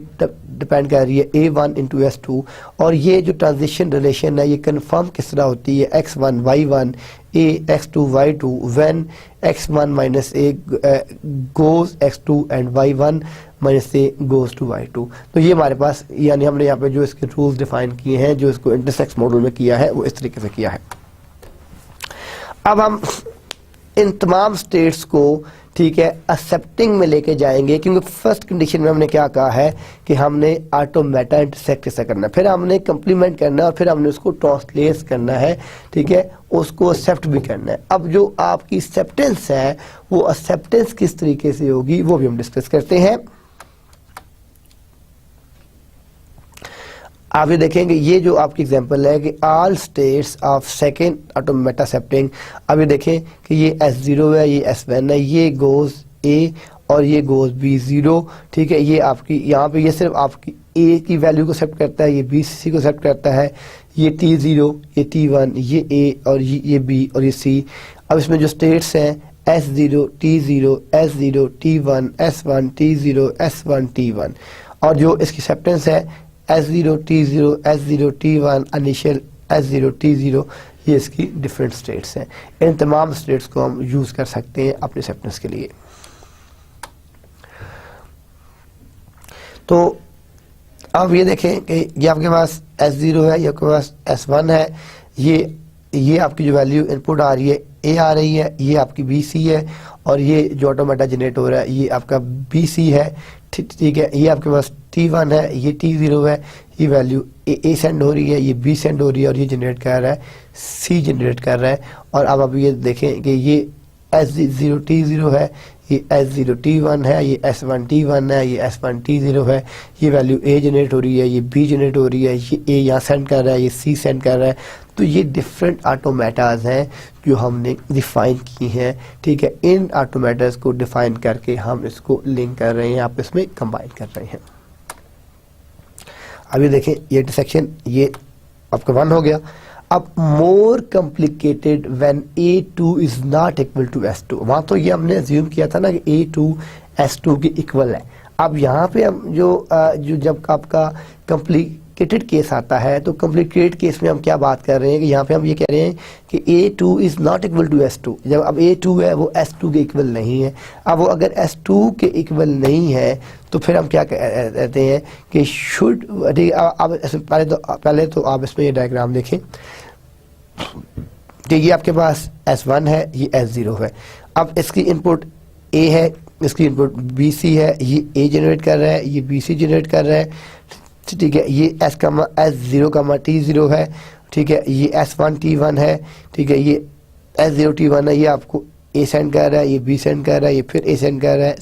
डिपेंड कर रही है, A1 इंटू S2। और ये जो ट्रांजिशन रिलेशन है ये कन्फर्म किस तरह होती है, X1 Y1 A X2 Y2 when X1 minus A goes X2 and Y1 minus A goes to Y2। तो ये हमारे पास, यानी हमने यहाँ पे जो इसके रूल्स डिफाइन किए हैं, जो इसको इंटरसेक्ट मॉडल में किया है वो इस तरीके से किया है। अब हम इन तमाम स्टेट्स को, ठीक है, एक्सेप्टिंग में लेके जाएंगे, क्योंकि फर्स्ट कंडीशन में हमने क्या कहा है कि हमने ऑटोमेटा इंटरसेक्ट कैसे करना है, फिर हमने कंप्लीमेंट करना है, और फिर हमने उसको ट्रांसलेट करना है, ठीक है, उसको एक्सेप्ट भी करना है। अब जो आपकी एक्सेप्टेंस है वो एक्सेप्टेंस किस तरीके से होगी वो भी हम डिस्कस करते हैं। आप ये देखेंगे ये जो आपकी एग्जांपल है कि all states of second automata accepting. अब ये देखें कि ये S0 है, ये S1 है, ये गोज A और ये गोज B0, ठीक है। ये आपकी यहाँ पे ये सिर्फ आपकी A की वैल्यू को एक्सेप्ट करता है, ये BC को एक्सेप्ट करता है, ये T0, ये T1, ये A और ये B और ये C। अब इसमें जो स्टेट्स हैं S0 T0 S0 T1 S1 T0 S1 T1, और जो इसकी एक्सेप्टेंस है S0 T0 S0 T1 initial S0 T0, ये इसकी डिफरेंट स्टेट्स हैं। इन तमाम स्टेट्स को हम यूज़ कर सकते हैं अपने एक्सेप्टेंस के लिए। तो अब ये देखें कि ये आपके पास S0 है, ये आपके पास S1 है, ये आपकी जो वैल्यू इनपुट आ रही है A आ रही है, ये आपकी BC है, और ये जो ऑटोमेटा जनरेट हो रहा है ये आपका BC है, ठीक है। ये आपके पास T1 है, ये T0 है, ये वैल्यू A सेंड हो रही है, ये B सेंड हो रही है, और ये जनरेट कर रहा है C जनरेट कर रहा है। और अब ये देखें कि ये S0 T0 है, ये S0T1 है, ये S1T1 है, ये S1T0 है, ये वैल्यू A जनरेट हो रही है, ये B जनरेट हो रही है, ये A यहाँ सेंड कर रहा है, ये C सेंड कर रहा है। तो ये डिफरेंट ऑटोमेटाज हैं जो हमने डिफ़ाइन की हैं, ठीक है। इन ऑटोमेटाज को डिफ़ाइन करके हम इसको लिंक कर रहे हैं, आप इसमें कंबाइन कर रहे हैं। अभी देखें ये इंटरसेक्शन ये आपका 1 हो गया। अब more complicated when A2 is not equal to S2, वहाँ तो ये हमने अज्यूम किया था ना कि A2 S2 के इक्वल है। अब यहाँ पे हम जो जब आपका कॉम्प्लिकेटेड केस आता है तो कॉम्प्लिकेटेड केस में हम क्या बात कर रहे हैं कि यहाँ पे हम ये कह रहे हैं कि A2 is not equal to S2। जब अब A2 है वो S2 के इक्वल नहीं है। अब वो अगर S2 के इक्वल नहीं है तो फिर हम क्या कहते हैं कि शुड, अब पहले तो आप इसमें ये डायग्राम देखें कि ये आपके पास S1 है, ये S0 है। अब इसकी इनपुट A है, इसकी इनपुट BC है, ये A जनरेट कर रहा है, ये BC जनरेट कर रहा है, ठीक है। ये S0, T0 है, ठीक है। ये S1T1 है, ठीक है। ये S0T1 है, ये आपको A सेंड कर रहा है, ये B सेंड कर रहा है, ये फिर A सेंड कर रहा है,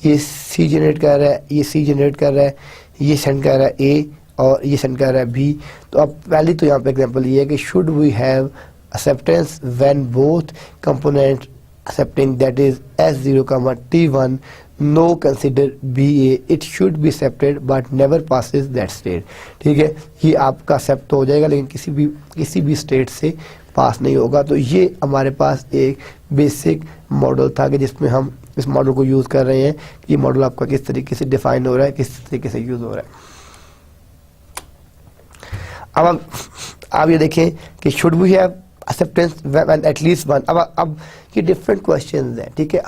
ये C जनरेट कर रहा है, ये C जनरेट कर रहा है, ये सेंड कर रहा है A और ये सेंड कर रहा है B। तो अब पहली तो यहाँ पे एग्जांपल ये है कि should we have acceptance when both component accepting, that is S0, T1 no consider BA, it should be accepted but never passes that state, ठीक है। ये आपका एक्सेप्ट हो जाएगा लेकिन किसी भी स्टेट से पास नहीं होगा। तो ये हमारे पास एक बेसिक मॉडल था कि जिसमें हम इस मॉडल को यूज़ कर रहे हैं। ये मॉडल आपका किस तरीके से डिफाइन हो रहा है, किस तरीके से यूज़ हो रहा है। अब आप ये देखें कि should we have acceptance when at least one. अब ये डिफरेंट क्वेश्चंस हैं, ठीक है।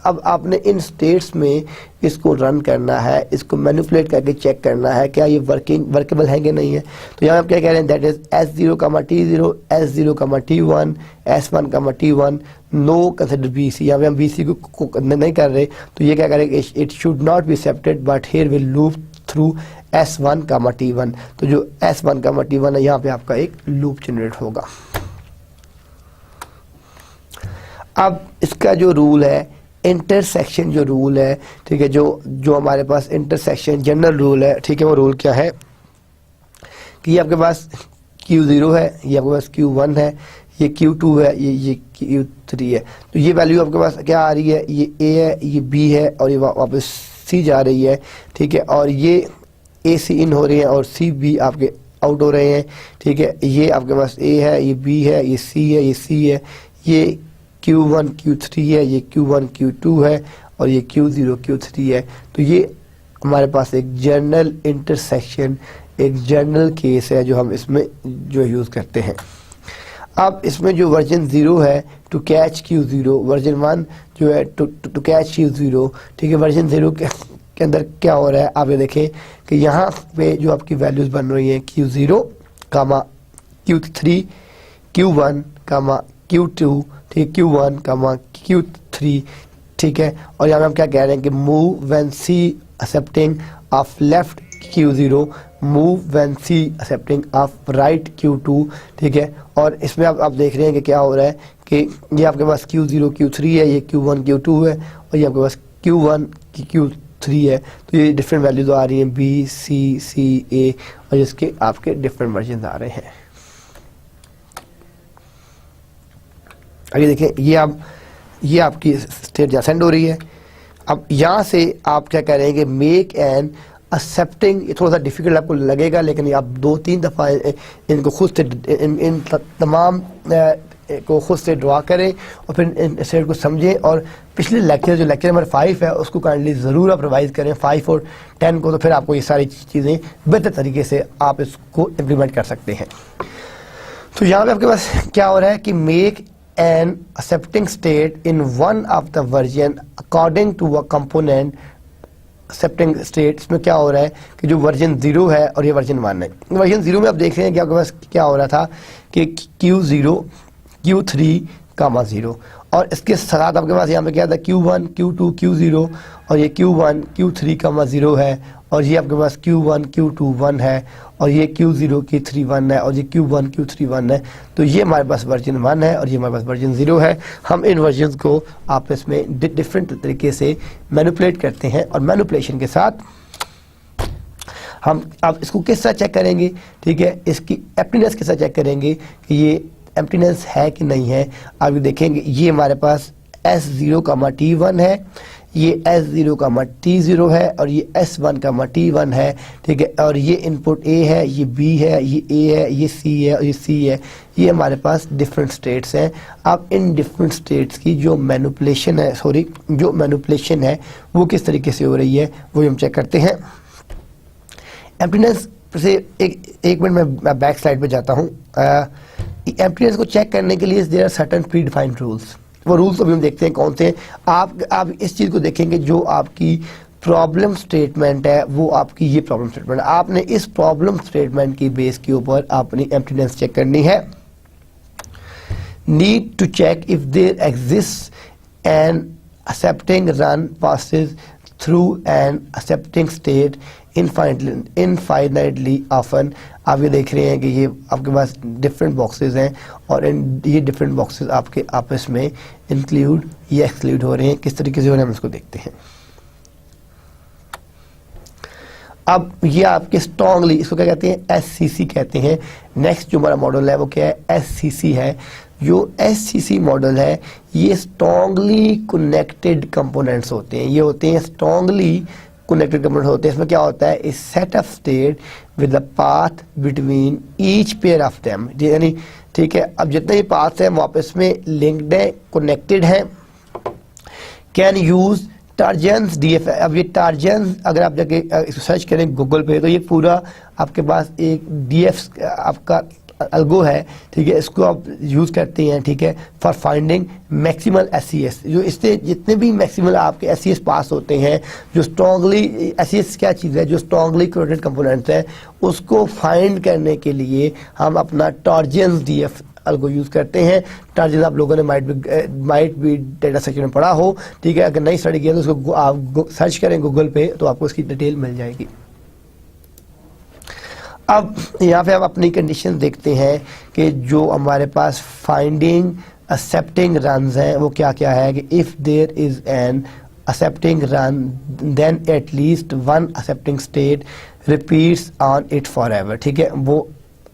अब आपने इन स्टेट्स में इसको रन करना है, इसको मैनिपुलेट करके चेक करना है क्या ये वर्केबल है कि नहीं है। तो यहाँ आप क्या कह रहे हैं, that is S0, T0, S0, T1, S1, T1 know consider BC। यहाँ पे हम BC को नहीं कर रहे तो ये क्या करेंगे, it should not be accepted but here will loop through S1, T1। तो जो S1, T1 है यहाँ पे आपका एक लूप जनरेट होगा। अब इसका जो रूल है, इंटरसेक्शन जो रूल है, ठीक है, जो हमारे पास इंटरसेक्शन जनरल रूल है, ठीक है, वो रूल क्या है कि ये आपके पास Q0 है, ये आपके पास Q1 है, ये Q2 है, ये Q3 है। तो ये वैल्यू आपके पास क्या आ रही है, ये A है, ये B है और ये वापस C जा रही है, ठीक है। और ये A C इन हो रहे हैं और C B आपके आउट हो रहे हैं, ठीक है। ये आपके पास A है, ये B है, ये C है, ये C है, ये Q1 Q3 है, ये Q1 Q2 है और ये Q0 Q3 है। तो ये हमारे पास एक जनरल इंटरसेक्शन, एक जनरल केस है जो हम इसमें जो यूज़ करते हैं। अब इसमें जो वर्जन 0 है टू कैच Q0, वर्जन 1 जो है टू कैच Q0, ठीक है। वर्जन 0 के अंदर क्या हो रहा है, आप ये देखें कि यहाँ पे जो आपकी वैल्यूज़ बन रही हैं Q0, Q3, Q1, Q2, ठीक, Q1, Q3, ठीक है। और यहाँ हम क्या कह रहे हैं कि move when C accepting of left Q0, move when C accepting of right Q2, ठीक है। और इसमें आप देख रहे हैं कि क्या हो रहा है कि ये आपके पास Q0 Q3 है, ये Q1 Q2 है और ये आपके पास Q1 Q3 है। तो ये डिफरेंट वैल्यूज आ रही हैं B C A और इसके आपके डिफरेंट वर्जन आ रहे हैं। आगे देखें, ये आपकी स्टेट जहाँ सेंड हो रही है। अब यहाँ से आप क्या कह रहे हैं कि मेक एन एक्सेप्टिंग, ये थोड़ा सा डिफिकल्ट आपको लगेगा लेकिन आप 2-3 दफ़ा इनको खुद से इन तमाम को खुद से ड्रा करें और फिर इन स्टेट को समझें। और पिछले लेक्चर जो लेक्चर नंबर 5 है उसको काइंडली ज़रूर आप रिवाइज करें, 5 और 10 को, तो फिर आपको ये सारी चीज़ें बेहतर तरीके से आप इसको इम्प्लीमेंट कर सकते हैं। तो यहाँ पे आपके पास क्या हो रहा है कि make an accepting state in one of the version according to a component accepting state। इसमें क्या हो रहा है कि जो वर्जन 0 है और ये वर्जन 1 है। वर्जन 0 में आप देख रहे हैं कि आपके पास क्या हो रहा था कि Q0 Q3, 0 और इसके साथ आपके पास यहाँ पे क्या था Q1 Q2 Q0 और ये Q1 Q3 0 है और ये आपके पास Q1 Q2 1 है और ये Q0 Q3 1 है और ये Q1 Q3 1 है। तो ये हमारे पास वर्जन 1 है और ये हमारे पास वर्जन 0 है। हम इन वर्जन को आपस में डिफरेंट तरीके से मैनिपुलेट करते हैं और मैनिपुलेशन के साथ हम अब इसको किस तरह चेक करेंगे, ठीक है, इसकी एम्प्टीनेस किस तरह चेक करेंगे कि ये एम्प्टीनेस है कि नहीं है। अभी देखेंगे ये हमारे पास S0, T1 है, ये S0, T0 है और ये S1, T1 है, ठीक है, और ये इनपुट A है, ये B है, ये A है, ये C है और ये C है। ये हमारे पास डिफरेंट स्टेट्स हैं। अब इन डिफरेंट स्टेट्स की जो मैनिपुलेशन है वो किस तरीके से हो रही है वो हम चेक करते हैं। एम्प्टीनेस से एक मिनट मैं बैक स्लाइड पे जाता हूँ। एम्प्टीनेस को चेक करने के लिए there are certain pre defined rules. वो रूल्स अभी हम देखते हैं कौन से। आप इस चीज़ को देखेंगे, जो आपकी प्रॉब्लम स्टेटमेंट है वो आपकी ये प्रॉब्लम स्टेटमेंट है। आपने इस प्रॉब्लम स्टेटमेंट की बेस के ऊपर अपनी एम्प्टीनेस चेक करनी है। Need to check if there exist an accepting run passes through an accepting state infinitely often. आप ये देख रहे हैं कि ये आपके पास डिफरेंट बॉक्सेस हैं और ये डिफरेंट बॉक्सेस आपके आपस में इंक्लूड या एक्सक्लूड हो रहे हैं। किस तरीके से हो रहे हैं हम इसको देखते हैं। अब ये आपके स्ट्रांगली, इसको क्या कहते हैं, SCC कहते हैं। नेक्स्ट जो हमारा मॉडल है वो क्या है, SCC है। जो SCC मॉडल है ये स्ट्रांगली कनेक्टेड कंपोनेंट्स होते हैं। ये होते हैं स्ट्रांगली कनेक्टेड कंपोनेंट होते हैं। इसमें क्या होता है, इस set of state with the path between each pair of them, यानी ठीक है, अब जितने भी पाथ्स हैं वो आपस में लिंक्ड हैं, कनेक्टेड हैं। Can use Tarjan's DF। अब ये टार्जेंस अगर आप जाके इसको सर्च करें गूगल पे तो ये पूरा आपके पास एक DF आपका अल्गो है, ठीक है, इसको आप यूज़ करते हैं, ठीक है, फॉर फाइंडिंग मैक्सिमल SES। जो इससे जितने भी मैक्सिमल आपके SES पास होते हैं, जो स्ट्रांगली SES क्या चीज़ है, जो स्ट्रांगली कनेक्टेड कंपोनेंट्स है उसको फाइंड करने के लिए हम अपना टार्जेंस DF अल्गो यूज़ करते हैं। टार्जेंस आप लोगों ने माइट भी डेटा सेक्शन में पढ़ा हो, ठीक है, अगर नहीं स्टडी किया तो उसको आप सर्च करें गूगल पे तो आपको उसकी डिटेल मिल जाएगी। अब यहाँ पे हम अपनी कंडीशन देखते हैं कि जो हमारे पास फाइंडिंग एक्सेप्टिंग रन्स हैं वो क्या क्या है कि if there is an accepting run then at least one accepting state repeats on it for ever, ठीक है, वो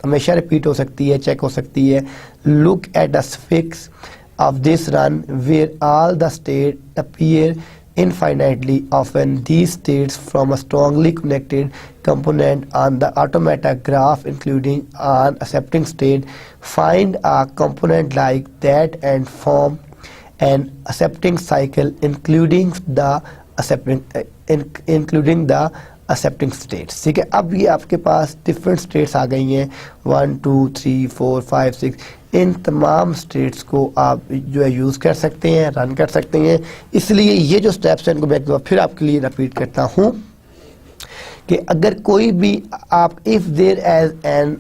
हमेशा रिपीट हो सकती है, चेक हो सकती है। Look at the suffix of this run where all the state appear infinitely often. These states from a strongly connected component on the automata graph including an accepting state. Find a component like that and form an accepting cycle including the accepting states। ठीक है, अब ये आपके पास different states आ गई हैं 1 2 3 4 5 6। इन तमाम states को आप जो है यूज़ कर सकते हैं, रन कर सकते हैं। इसलिए ये जो स्टेप्स हैं इनको मैं फिर आपके लिए रिपीट करता हूँ कि अगर कोई भी आप if there is an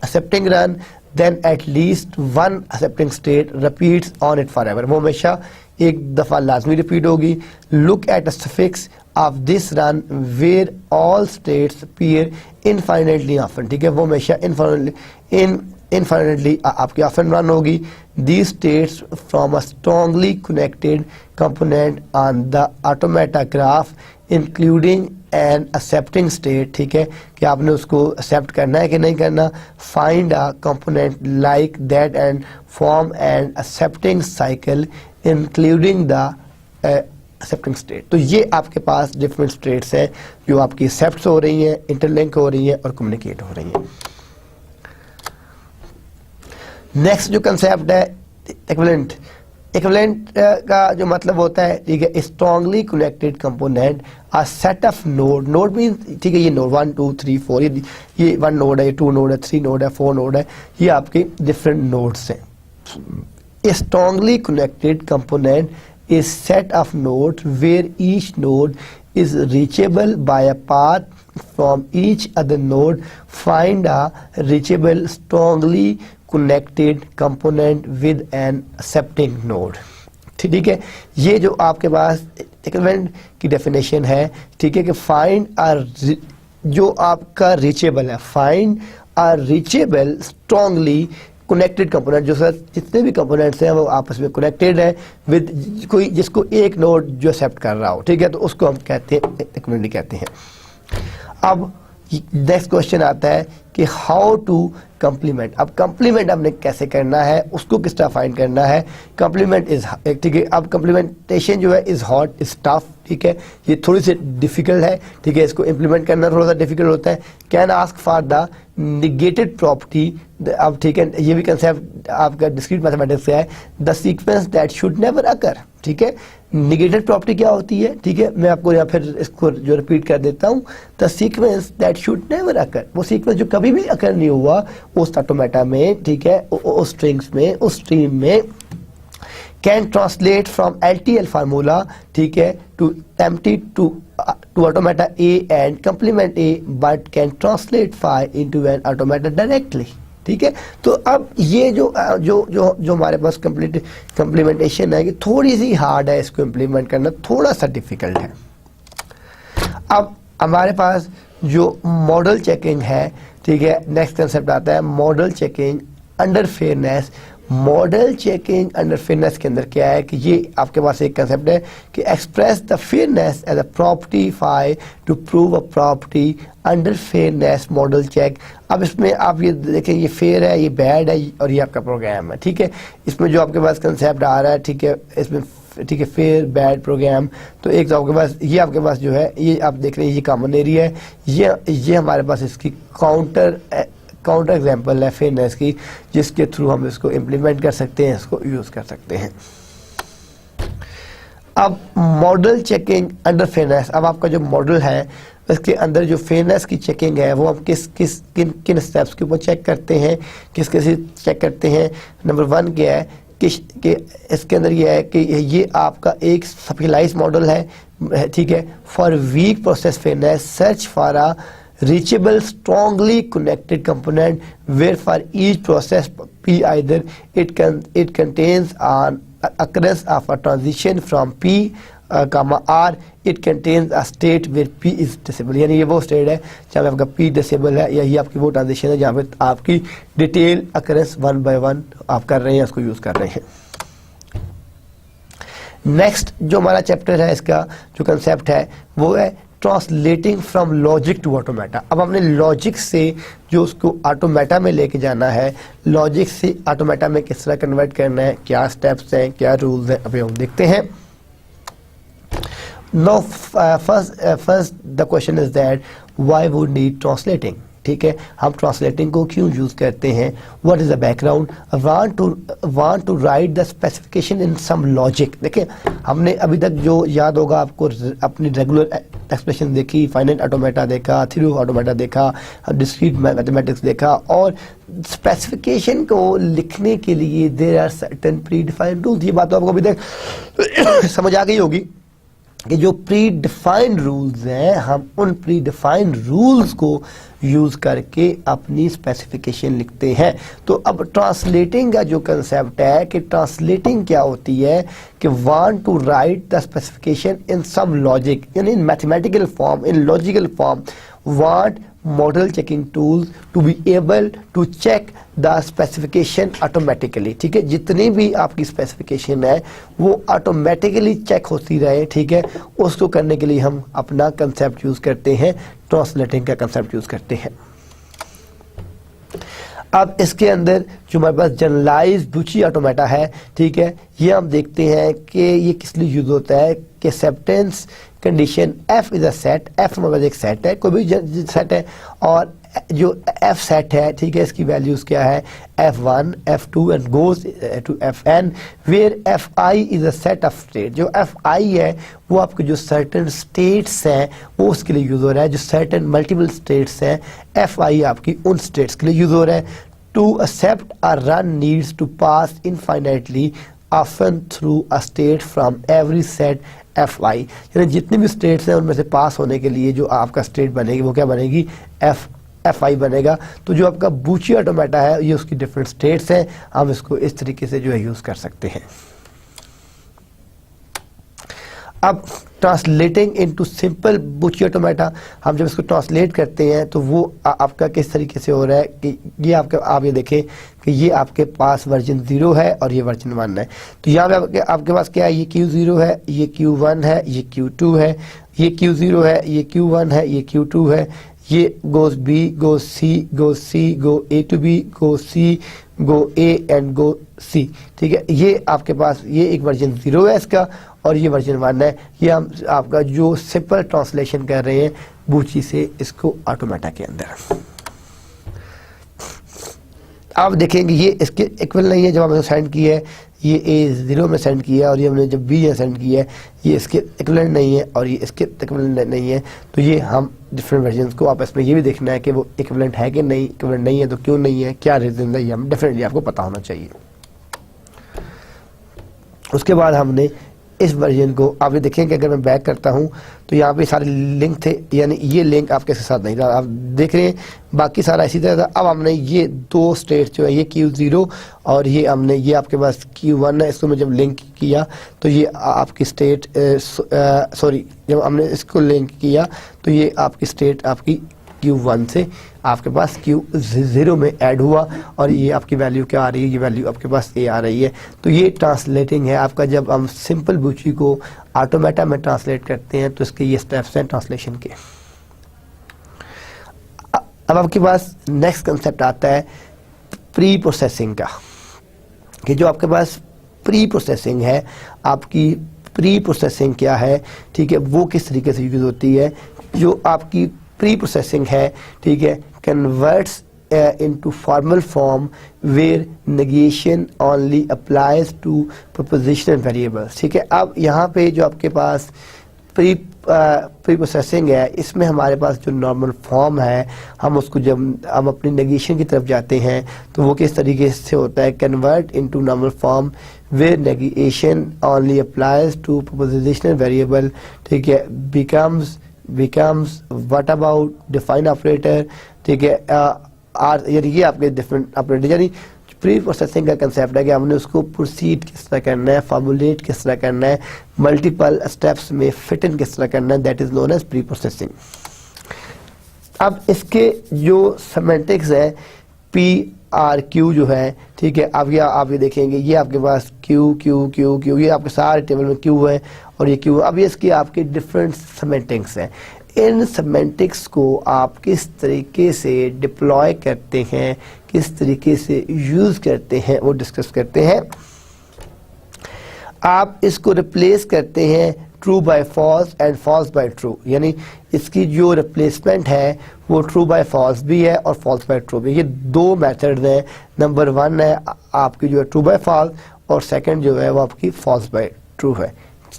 accepting run then at least one accepting state repeats on it for ever, वो हमेशा एक दफ़ा लाजमी रिपीट होगी। Look at a suffix of this run where all states appear infinitely often, ठीक है, वो हमेशा इनफाइनाइटली आपकी ऑफन रन होगी। These states from a strongly connected component on the automata graph including an accepting state, ठीक है, कि आपने उसको accept करना है कि नहीं करना। Find a component like that and form an accepting cycle including the accepting state। तो ये आपके पास different states हैं जो आपकी accept हो रही हैं, interlink हो रही हैं और communicate हो रही हैं। नेक्स्ट जो कंसेप्ट है इक्विवेलेंट। इक्विवेलेंट का जो मतलब होता है, ठीक है, strongly connected component a set of node. Node mean, ठीक है, ये नोड 1 2 3 4, ये 1 नोड है, ये 2 नोड है, 3 नोड है, 4 नोड है, ये आपके डिफरेंट नोड्स हैं। A strongly connected component is set of nodes where each node is reachable by a path from each other node. Find a reachable strongly connected component with an accepting node। ठीक है, ये जो आपके पास equivalent की definition है, ठीक है, कि फाइंड जो आपका रीचेबल है, find are reachable strongly connected component, जो सर जितने भी कंपोनेंट्स हैं वो आपस में कनेक्टेड है विद कोई जिसको एक नोड जो एक्सेप्ट कर रहा हो, ठीक है, तो उसको हम कहते हैं इक्विवेलेंट कहते हैं। अब नेक्स्ट क्वेश्चन आता है कि हाउ टू कंप्लीमेंट। अब कंप्लीमेंट हमने कैसे करना है, उसको किस तरह फाइंड करना है। कंप्लीमेंट इज, ठीक है, अब कंप्लीमेंटेशन जो है इज हॉट, इज टफ, ठीक है, ये थोड़ी सी डिफिकल्ट है, ठीक है, इसको इम्प्लीमेंट करना थोड़ा सा डिफिकल्ट होता है। Can ask for the negated property, अब ठीक है, ये भी कंसेप्ट आपका डिस्क्रीट मैथमेटिक्स से है, the sequence that should never occur, ठीक है। निगेटेड प्रॉपर्टी क्या होती है, ठीक है, मैं आपको यहाँ फिर इसको जो रिपीट कर देता हूँ, the sequence that should never occur, वो सीक्वेंस जो कभी भी अकर नहीं हुआ उस ऑटोमेटा में, ठीक है, उस स्ट्रिंग्स में, उस स्ट्रीम में, can translate from LTL formula, ठीक है, to empty to automata A and complement A, but can translate phi into an automata directly, ठीक है। तो अब ये जो जो जो जो हमारे पास कंप्लीमेंटेशन है, कि थोड़ी सी हार्ड है, इसको इम्प्लीमेंट करना थोड़ा सा डिफिकल्ट है। अब हमारे पास जो मॉडल चेकिंग है, ठीक है, नेक्स्ट कंसेप्ट आता है model checking under fairness. Model checking under fairness के अंदर क्या है कि ये आपके पास एक कंसेप्ट है कि express the fairness as a property phi to prove a property under fairness model check. अब इसमें आप ये देखें, ये फेयर है, ये बैड है, और ये आपका प्रोग्राम है, ठीक है। इसमें जो आपके पास कंसेप्ट आ रहा है, ठीक है, इसमें ठीक है, फेयर बैड प्रोग्राम, तो एक तो आपके पास ये आपके पास जो है, ये आप देख रहे हैं, ये कॉमन एरिया है, ये हमारे पास इसकी काउंटर एग्जाम्पल है फेयरनेस की, जिसके थ्रू हम इसको इम्प्लीमेंट कर सकते हैं, इसको यूज कर सकते हैं। अब मॉडल चेकिंग अंडर फेयरनेस, अब आपका जो मॉडल है इसके अंदर जो फेयरनेस की चेकिंग है वो हम किन स्टेप्स के ऊपर चेक करते हैं, किस चेक करते हैं। नंबर 1 क्या है कि इसके अंदर ये है कि ये आपका एक स्पेशलाइज मॉडल है, ठीक है। For weak process fairness search for a reachable strongly connected component where for each process P either it contains an occurrence of a transition from P R, it contains a state where P is disable, यानी ये वो state है जहाँ पे आपका P disable है, या ये आपकी वो ट्रांजिशन है जहाँ पे आपकी डिटेल अकरेंस 1 by 1 आप कर रहे हैं, उसको यूज कर रहे हैं। नेक्स्ट जो हमारा चैप्टर है, इसका जो कंसेप्ट है वो है translating from logic to automata. अब हमने लॉजिक से जो उसको ऑटोमेटा में लेके जाना है, लॉजिक से ऑटोमेटा में किस तरह कन्वर्ट करना है, क्या स्टेप्स हैं, क्या रूल्स हैं, अभी हम देखते हैं। No first the question is that why would need translating, ठीक है, हम ट्रांसलेटिंग को क्यों यूज करते हैं, what is the background, want to write the specification in some logic. देखिए हमने अभी तक जो याद होगा आपको, अपनी रेगुलर एक्सप्रेशन देखी, फाइनाइट ऑटोमेटा देखा, थ्योरी ऑफ ऑटोमेटा देखा, डिस्क्रीट मैथमेटिक्स देखा, और स्पेसिफिकेशन को लिखने के लिए there are certain pre defined rules. ये बात तो आपको अभी तक समझ आ गई होगी कि जो प्री डिफाइंड रूल्स हैं, हम उन प्री डिफाइंड रूल्स को यूज करके अपनी स्पेसिफिकेशन लिखते हैं। तो अब ट्रांसलेटिंग का जो कंसेप्ट है कि ट्रांसलेटिंग क्या होती है कि want to write the specification in some logic, यानी in mathematical form, in logical form, want model checking tools to be able to check the specification automatically, ठीक है। जितनी भी आपकी स्पेसिफिकेशन है वो ऑटोमेटिकली चेक होती रहे, ठीक है, उसको करने के लिए हम अपना कंसेप्ट यूज करते हैं, ट्रांसलेटिंग का कंसेप्ट यूज करते हैं। अब इसके अंदर जो हमारे पास जनरलाइज्ड बुची ऑटोमेटा है, ठीक है, ये हम देखते हैं कि ये किस लिए यूज होता है कि acceptance condition f is a set, f हमारे पास एक सेट है, कोई भी सेट है, और जो f सेट है, ठीक है, इसकी वैल्यूज क्या है, f1 f2 and goes to fn, where fi is a set of state. जो fi है वो आपके जो सर्टेन स्टेट्स हैं वो उसके लिए यूज हो रहा है, जो सर्टेन मल्टीपल स्टेट्स हैं fi आपकी उन स्टेट्स के लिए यूज हो रहा है। To accept a run needs to pass infinitely often through a state from every set fi, यानी जितनी भी स्टेट्स हैं उनमें से पास होने के लिए जो आपका स्टेट बनेगी वो क्या बनेगी, FI बनेगा। तो जो आपका बूची ऑटोमेटा है ये उसकी डिफरेंट स्टेट्स हैं, हम इसको इस तरीके से जो है यूज़ कर सकते हैं। अब ट्रांसलेटिंग इनटू सिंपल बूची ऑटोमेटा, हम जब इसको ट्रांसलेट करते हैं तो वो आपका किस तरीके से हो रहा है कि ये आपका, आप ये देखें कि ये आपके पास वर्जन 0 है और ये वर्जन 1 है। तो यहाँ पे आपके पास क्या है, ये Q0 है, ये Q1 है, ये Q2 है, ये Q0 है, ये Q1 है, ये Q2 है, ये goes B, goes C, goes C, go A to B, go C, go A and go C। ठीक है, ये आपके पास ये एक वर्जन 0 है इसका और ये वर्जन 1 है। ये हम आपका जो सिंपल ट्रांसलेशन कर रहे हैं बूची से इसको ऑटोमेटा के अंदर। आप देखेंगे ये इसके इक्वल नहीं है, जब हमने सेंड किया है ये A0 में सेंड किया है और ये हमने जब B में सेंड किया है ये इसके इक्वलेंट नहीं है और ये इसके इक्वलेंट नहीं है। तो ये हम डिफरेंट वर्जन्स को आपस में ये भी देखना है कि वो इक्वलेंट है कि नहीं, इक्वलेंट नहीं है तो क्यों नहीं है, क्या रीज़न है, ये हम डेफिनेटली आपको पता होना चाहिए। उसके बाद हमने इस वर्जन को, आप ये देखें कि अगर मैं बैक करता हूं तो यहाँ पे सारे लिंक थे, यानी ये लिंक आपके साथ नहीं था, आप देख रहे हैं बाकी सारा इसी तरह था। अब हमने ये 2 स्टेट जो है ये Q0 और ये हमने ये आपके पास Q1 है, इसको मैं जब लिंक किया तो ये आपकी स्टेट सॉरी जब हमने इसको लिंक किया तो ये आपकी स्टेट आपकी Q1 से आपके पास Q0 में ऐड हुआ और ये आपकी वैल्यू क्या आ रही है, ये वैल्यू आपके पास A आ रही है। तो ये ट्रांसलेटिंग है आपका, जब हम सिंपल बूची को ऑटोमेटा में ट्रांसलेट करते हैं तो इसके ये स्टेप्स हैं ट्रांसलेशन के। अब आपके पास नेक्स्ट कंसेप्ट आता है प्री प्रोसेसिंग का, कि जो आपके पास प्री प्रोसेसिंग है, आपकी प्री प्रोसेसिंग क्या है, ठीक है, वो किस तरीके से यूज होती है। जो आपकी प्री प्रोसेसिंग है, ठीक है, converts into formal form where negation only applies to propositional variables। ठीक है, अब यहाँ पे जो आपके पास प्री प्रोसेसिंग है इसमें हमारे पास जो नॉर्मल फॉर्म है, हम उसको जब हम अपनी नेगेशन की तरफ जाते हैं तो वो किस तरीके से होता है, convert into normal form where negation only applies to propositional variable। ठीक है, becomes what about define operator। ठीक है, यानी ये आपके डिफरेंट ऑपरेटर, यानी प्री प्रोसेसिंग का कंसेप्ट है कि हमने उसको प्रोसीड किस तरह करना है, फॉर्मुलेट किस तरह करना है, मल्टीपल स्टेप्स में फिट इन किस तरह करना है, that is known as preprocessing. अब इसके जो सेमेंटिक्स है PRQ जो है, ठीक है, अब आप ये देखेंगे ये आपके पास Q ये आपके सारे टेबल में Q है और ये Q। अब ये इसकी आपके डिफरेंट सेमेंटिक्स हैं, इन सेमेंटिक्स को आप किस तरीके से डिप्लॉय करते हैं, किस तरीके से यूज़ करते हैं वो डिस्कस करते हैं। आप इसको रिप्लेस करते हैं true by false and false by true, यानी इसकी जो रिप्लेसमेंट है वो ट्रू बाय फॉल्स भी है और फॉल्स बाय ट्रू भी। ये 2 मेथड्स हैं, नंबर 1 है आपकी जो है ट्रू बाय फॉल्स और सेकंड जो है वो आपकी फॉल्स बाय ट्रू है।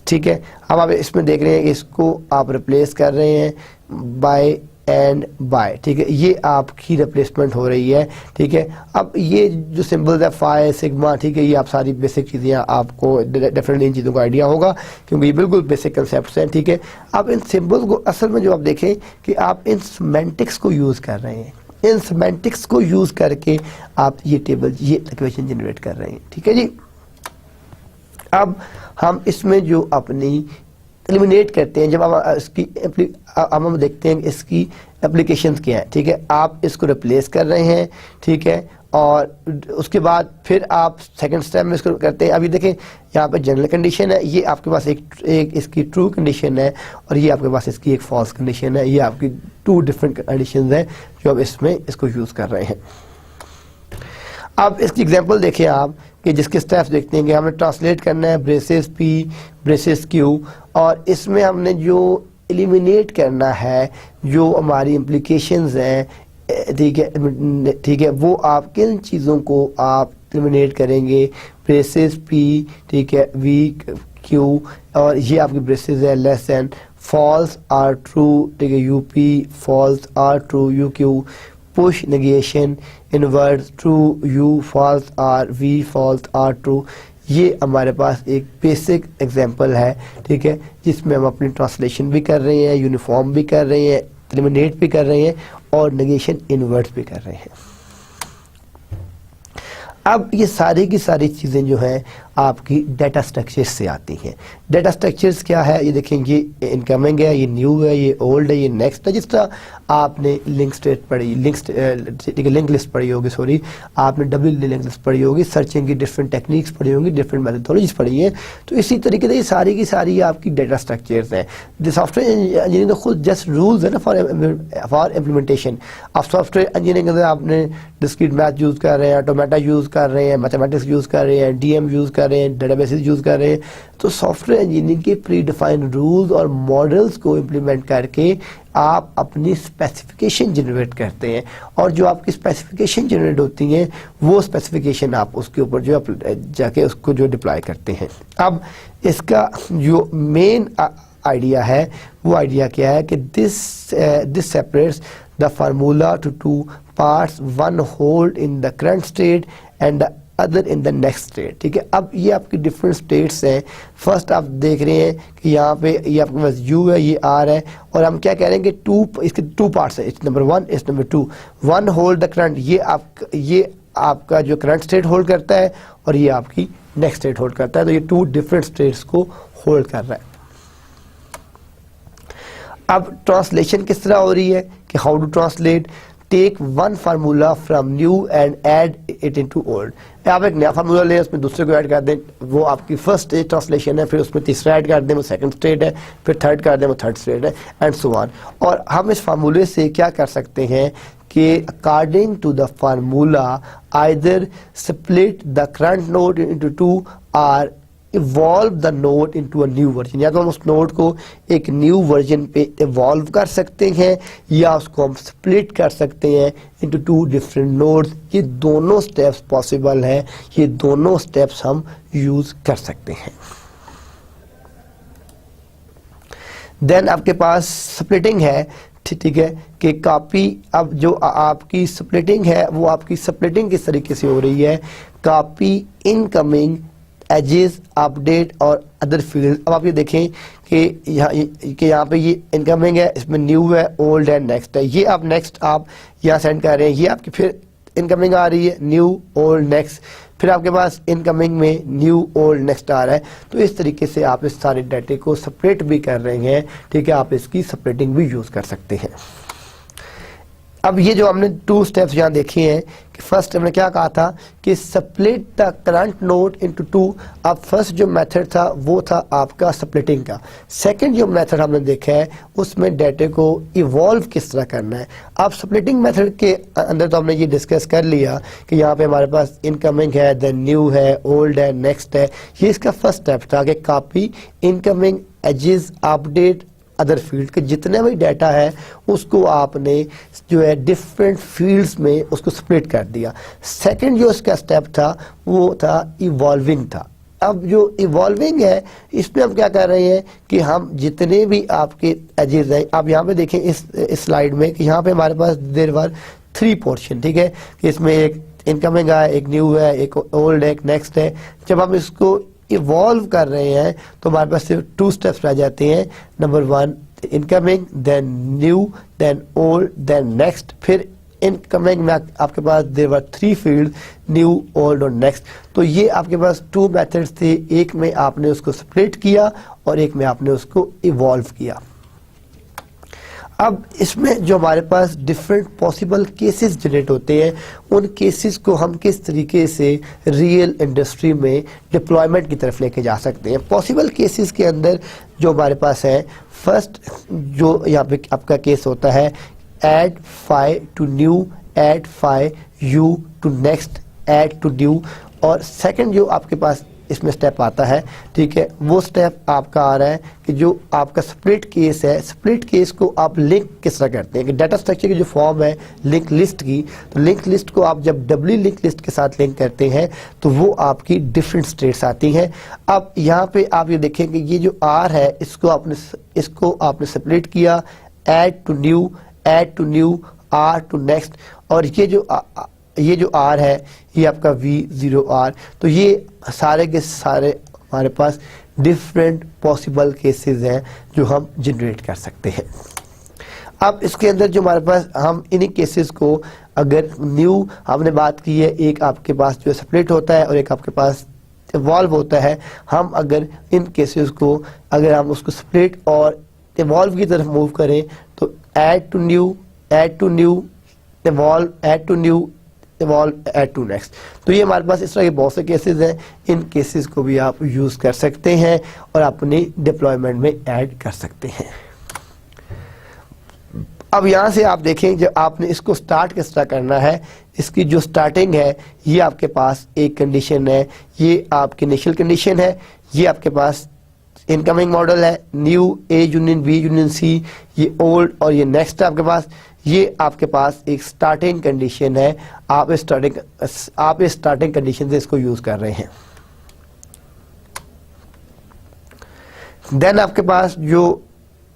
ठीक है, अब आप इसमें देख रहे हैं कि इसको आप रिप्लेस कर रहे हैं बाय एंड बाय। ठीक है, ये आपकी रिप्लेसमेंट हो रही है। ठीक है, अब ये जो सिंबल्स है फाई सिग्मा, ठीक है, ये आप सारी बेसिक चीज़ें आपको डेफिनेटली इन चीज़ों का आइडिया होगा क्योंकि ये बिल्कुल बेसिक कंसेप्ट हैं। ठीक है, अब इन सिंबल्स को असल में जो आप देखें कि आप इन सेमेंटिक्स को यूज़ कर रहे हैं, इन सेमेंटिक्स को यूज़ करके आप ये टेबल ये इक्वेशन जनरेट कर रहे हैं। ठीक है जी, अब हम इसमें जो अपनी एलिमिनेट करते हैं, जब हम देखते हैं इसकी एप्लीकेशंस क्या है। ठीक है, आप इसको रिप्लेस कर रहे हैं, ठीक है, और उसके बाद फिर आप सेकंड स्टेप में इसको करते हैं। अभी देखें यहाँ पे जनरल कंडीशन है, ये आपके पास एक इसकी ट्रू कंडीशन है और ये आपके पास इसकी एक फॉल्स कंडीशन है। ये आपकी 2 डिफरेंट कंडीशन है जो अब इसमें इसको यूज़ कर रहे हैं। अब इसकी एग्जांपल देखें आप कि जिसके स्टेप्स देखते हैं कि हमें ट्रांसलेट करना है ब्रेसेस P ब्रेसेस Q, और इसमें हमने जो एलिमिनेट करना है जो हमारी इम्प्लीकेशंस हैं, ठीक है, वो आप किन चीज़ों को आप एलिमिनेट करेंगे, ब्रेसेस P, ठीक है, V Q, और ये आपकी ब्रेसेस है less than, false or true, ठीक है, UP false or true, UQ push negation invert true, U false or, V false or true. ये हमारे पास एक बेसिक एग्जांपल है, ठीक है, जिसमें हम अपनी ट्रांसलेशन भी कर रहे हैं, यूनिफॉर्म भी कर रहे हैं, एलिमिनेट भी कर रहे हैं और नेगेशन इन्वर्ट भी कर रहे हैं। अब ये सारी की सारी चीज़ें जो हैं आपकी डाटा स्ट्रक्चर्स से आती हैं। डाटा स्ट्रक्चर्स क्या है, ये देखें, ये इनकमिंग है, ये न्यू है, ये ओल्ड है, ये नेक्स्ट है। जिस तरह आपने लिंक स्टेट पढ़ी, लिंक लिस्ट पढ़ी होगी, सॉरी, आपने डब्ल्यू लिंक लिस्ट पढ़ी होगी, सर्चिंग की डिफरेंट टेक्निक्स पढ़ी होंगी, डिफरेंट मेथडोलॉजीज पढ़ी हैं। तो इसी तरीके से ये सारी की सारी आपकी डाटा स्ट्रक्चर्स हैं। सॉफ्टवेयर इंजीनियरिंग तो खुद जस्ट रूल्स है ना फॉर इम्प्लीमेंटेशन। अब सॉफ्टवेयर इंजीनियरिंग के अंदर आपने डिस्क्रीट मैथ यूज़ कर रहे हैं, ऑटोमेटा यूज़ कर रहे हैं, मैथमेटिक्स यूज़ कर रहे हैं, डीएम यूज़ कर रहे हैं, डेटाबेसेस यूज़ कर रहे हैं। तो सॉफ्टवेयर इंजीनियरिंग के प्री डिफाइंड रूल्स और मॉडल्स को इम्प्लीमेंट करके आप अपनी स्पेसिफिकेशन जनरेट करते हैं, और जो आपकी स्पेसिफिकेशन जनरेट होती हैं वो स्पेसिफिकेशन आप उसके ऊपर जो जाके उसको जो डिप्लॉय करते हैं। अब इसका जो मेन आइडिया है वो आइडिया क्या है कि this separates the formula to two parts, one hold in the current state and the other in the next state. ठीक है, अब ये आपकी डिफरेंट स्टेट्स हैं। फर्स्ट आप देख रहे हैं कि यहाँ पे ये आपके पास यू है, ये आर है, और हम क्या कह रहे हैं कि इसके टू पार्ट्स है, it's number 1, it's number 2। One hold the current, ये आपका जो करंट स्टेट होल्ड करता है, और ये आपकी नेक्स्ट स्टेट होल्ड करता है। तो ये टू डिफरेंट स्टेट्स को होल्ड कर रहा है। अब ट्रांसलेशन किस तरह हो रही है कि how to translate, take one formula from new and add it into old. आप एक नया फार्मूला लें, उसमें दूसरे को ऐड कर दें, वो आपकी फर्स्ट स्टेज ट्रांसलेशन है। फिर उसमें तीसरा ऐड कर दें, वो सेकंड स्टेट है। फिर थर्ड कर दें, वो थर्ड स्टेट है, एंड सो ऑन। और हम इस फार्मूले से क्या कर सकते हैं कि according to the formula either split the current node into two और evolve the node into a new version. या तो हम उस नोड को एक न्यू वर्जन पे इवॉल्व कर सकते हैं, या उसको हम स्प्लिट कर सकते हैं इनटू टू डिफरेंट नोड्स। ये दोनों स्टेप्स पॉसिबल हैं, ये दोनों स्टेप्स हम यूज कर सकते हैं। देन आपके पास स्प्लिटिंग है, ठीक है, कि कॉपी। अब जो आपकी स्प्लिटिंग है वो आपकी स्प्लिटिंग किस तरीके से हो रही है, कॉपी इनकमिंग एजेस अपडेट और अदर फील्ड। अब आप ये देखें कि यहाँ पे ये इनकमिंग है, इसमें न्यू है, ओल्ड है, नेक्स्ट है। ये आप नेक्स्ट आप यहाँ सेंड कर रहे हैं, ये आपकी फिर इनकमिंग आ रही है, न्यू ओल्ड नेक्स्ट। फिर आपके पास इनकमिंग में न्यू ओल्ड नेक्स्ट आ रहा है। तो इस तरीके से आप इस सारे डाटे को सेपरेट भी कर रहे हैं। ठीक है, आप इसकी सेपरेटिंग भी यूज कर सकते हैं। अब ये जो हमने टू स्टेप्स यहाँ देखे हैं कि फर्स्ट हमने क्या कहा था कि split the current node into to. अब फर्स्ट जो मेथड था वो था आपका स्प्लिटिंग का। सेकंड जो मेथड हमने देखा है उसमें डाटे को इवॉल्व किस तरह करना है। अब स्प्लिटिंग मेथड के अंदर तो हमने ये डिस्कस कर लिया कि यहाँ पे हमारे पास इनकमिंग है, देन न्यू है, ओल्ड है, नेक्स्ट है। ये इसका फर्स्ट स्टेप था कि copy incoming edges update other field के जितने भी डाटा है उसको आपने जो है डिफरेंट फील्ड्स में उसको स्प्लिट कर दिया। सेकंड जो इसका स्टेप था वो था इवॉल्विंग था। अब जो इवॉल्विंग है इसमें हम क्या कर रहे हैं कि हम जितने भी आपके एजेस हैं, आप यहाँ पे देखें इस स्लाइड में कि यहाँ पे हमारे पास देयर वर 3 पोर्शन। ठीक है, इसमें एक इनकमिंग है, एक न्यू है, एक ओल्ड है, एक नेक्स्ट है। जब हम इसको इवॉल्व कर रहे हैं तो हमारे पास सिर्फ 2 स्टेप्स रह जाते हैं। Number 1 incoming, then new, then old, then next. फिर इनकमिंग में आपके पास there were 3 field, new, old और नेक्स्ट। तो ये आपके पास 2 मेथड्स थे, एक में आपने उसको स्प्लिट किया और एक में आपने उसको इवॉल्व किया। अब इसमें जो हमारे पास डिफरेंट पॉसिबल केसेस जनरेट होते हैं उन केसेस को हम किस तरीके से रियल इंडस्ट्री में डिप्लॉयमेंट की तरफ लेके जा सकते हैं। पॉसिबल केसेस के अंदर जो हमारे पास है, फर्स्ट जो यहाँ पे आपका केस होता है add file to new, add file U to next, add to new. और सेकंड जो आपके पास इसमें स्टेप आता है, ठीक है, वो स्टेप आपका आ रहा है कि जो आपका स्प्लिट केस है, स्प्लिट केस को आप लिंक किस तरह करते हैं कि डाटा स्ट्रक्चर की जो फॉर्म है लिंक लिस्ट की, तो लिंक लिस्ट को आप जब डब्ल्यू लिंक लिस्ट के साथ लिंक करते हैं तो वो आपकी डिफरेंट स्टेट्स आती हैं। अब यहाँ पे आप ये देखें कि ये जो आर है इसको आपने स्प्लिट किया, add to new, or to next. और ये जो आर है ये आपका V0R। तो ये सारे के सारे हमारे पास डिफरेंट पॉसिबल केसेस हैं जो हम जनरेट कर सकते हैं। अब इसके अंदर जो हमारे पास हम इन्हीं केसेस को अगर न्यू हमने बात की है, एक आपके पास जो स्प्लिट होता है और एक आपके पास इवॉल्व होता है, हम अगर इन केसेस को अगर हम उसको स्प्लिट और इवॉल्व की तरफ मूव करें तो add to new, add to new, evolve, add to new, evolve, add to next. तो ये हमारे पास इस तरह के बहुत से केसेस हैं। इन केसेस को भी आप यूज कर सकते हैं और अपनी डिप्लॉयमेंट में ऐड कर सकते हैं। अब यहाँ से आप देखें जब आपने इसको स्टार्ट किस तरह करना है, इसकी जो स्टार्टिंग है ये आपके पास एक कंडीशन है, ये आपकी इनिशियल कंडीशन है, ये आपके पास इनकमिंग मॉडल है, new, A union B union C, ये ओल्ड और ये नेक्स्ट है आपके पास। ये आपके पास एक स्टार्टिंग कंडीशन है, आप इस स्टार्टिंग कंडीशन से इसको यूज कर रहे हैं। देन आपके पास जो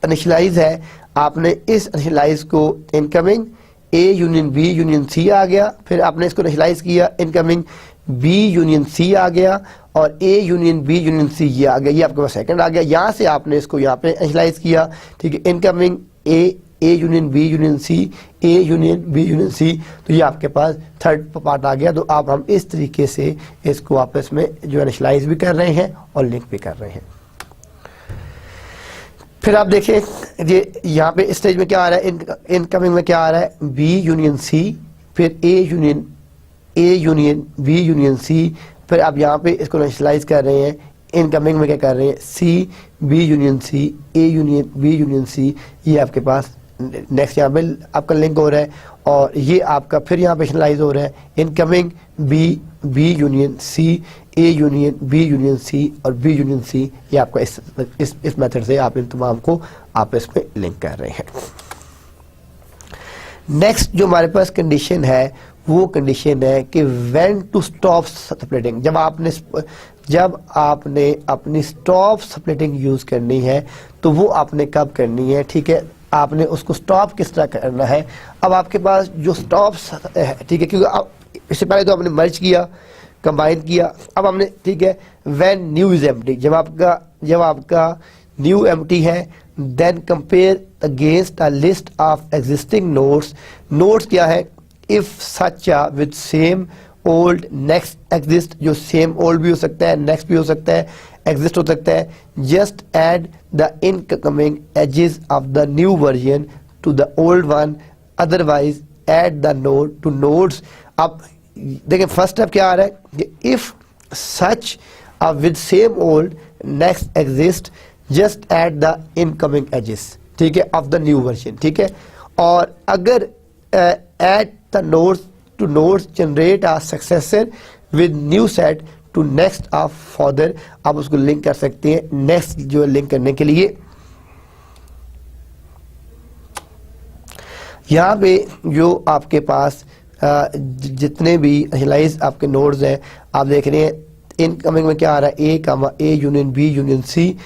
इनिशियलाइज है, आपने इस इनिशियलाइज को incoming A union B union C आ गया, फिर आपने इसको इनिशियलाइज किया इनकमिंग बी यूनियन सी आ गया और A union B union C ये आ गया, ये आपके पास सेकंड आ गया। यहाँ से आपने इसको यहाँ पे इनिशियलाइज किया, ठीक है, incoming A union B union C, A union B union C, तो ये आपके पास थर्ड पार्ट आ गया। तो आप हम इस तरीके से इसको आपस में जो इनिशियलाइज भी कर रहे हैं और लिंक भी कर रहे हैं। फिर आप देखें ये यहाँ पे स्टेज में क्या आ रहा है, इनकमिंग में क्या आ रहा है, बी यूनियन सी, फिर A union B union C, फिर आप यहाँ पे इसको इनिशियलाइज कर रहे हैं, इनकमिंग में क्या कर रहे हैं, C B union C, A union B union C, ये आपके पास नेक्स्ट यहाँ पे आपका लिंक हो रहा है और ये आपका फिर यहाँ पे इनिशियलाइज हो रहा है, incoming B union C, A union B union C और बी यूनियन सी, ये आपका इस मेथड से आप इन तमाम को आपस में लिंक कर रहे हैं। नेक्स्ट जो हमारे पास कंडीशन है वो कंडीशन है कि व्हेन टू स्टॉप स्प्लिटिंग। जब आपने अपनी स्टॉप स्प्लिटिंग यूज करनी है तो वो आपने कब करनी है, ठीक है, आपने उसको स्टॉप किस तरह करना है। अब आपके पास जो स्टॉप है, ठीक है, क्योंकि आप इससे पहले तो आपने मर्ज किया, कंबाइन किया, अब हमने, ठीक है, व्हेन न्यू इज एम्प्टी, जब आपका न्यू एम्प्टी है, then compare against a list of existing nodes. Nodes क्या है, if such with same old next exist, जो सेम ओल्ड भी हो सकता है, नेक्स्ट भी हो सकता है, एग्जिस्ट हो सकता है, just add the incoming edges of the new version to the old one, otherwise add the node to nodes. अब देखिए फर्स्ट स्टेप क्या आ रहा है कि if such with same old next exist, just add the incoming edges, ठीक है, of the new version, ठीक है, और अगर add the nodes to nodes generate a successor with new set to next of further, आप उसको link कर सकते हैं। नेक्स्ट जो लिंक करने के लिए यहाँ पे जो आपके पास जितने भी इनिशियलाइज आपके नोड्स हैं, आप देख रहे हैं इनकमिंग में क्या आ रहा है, A union B union C,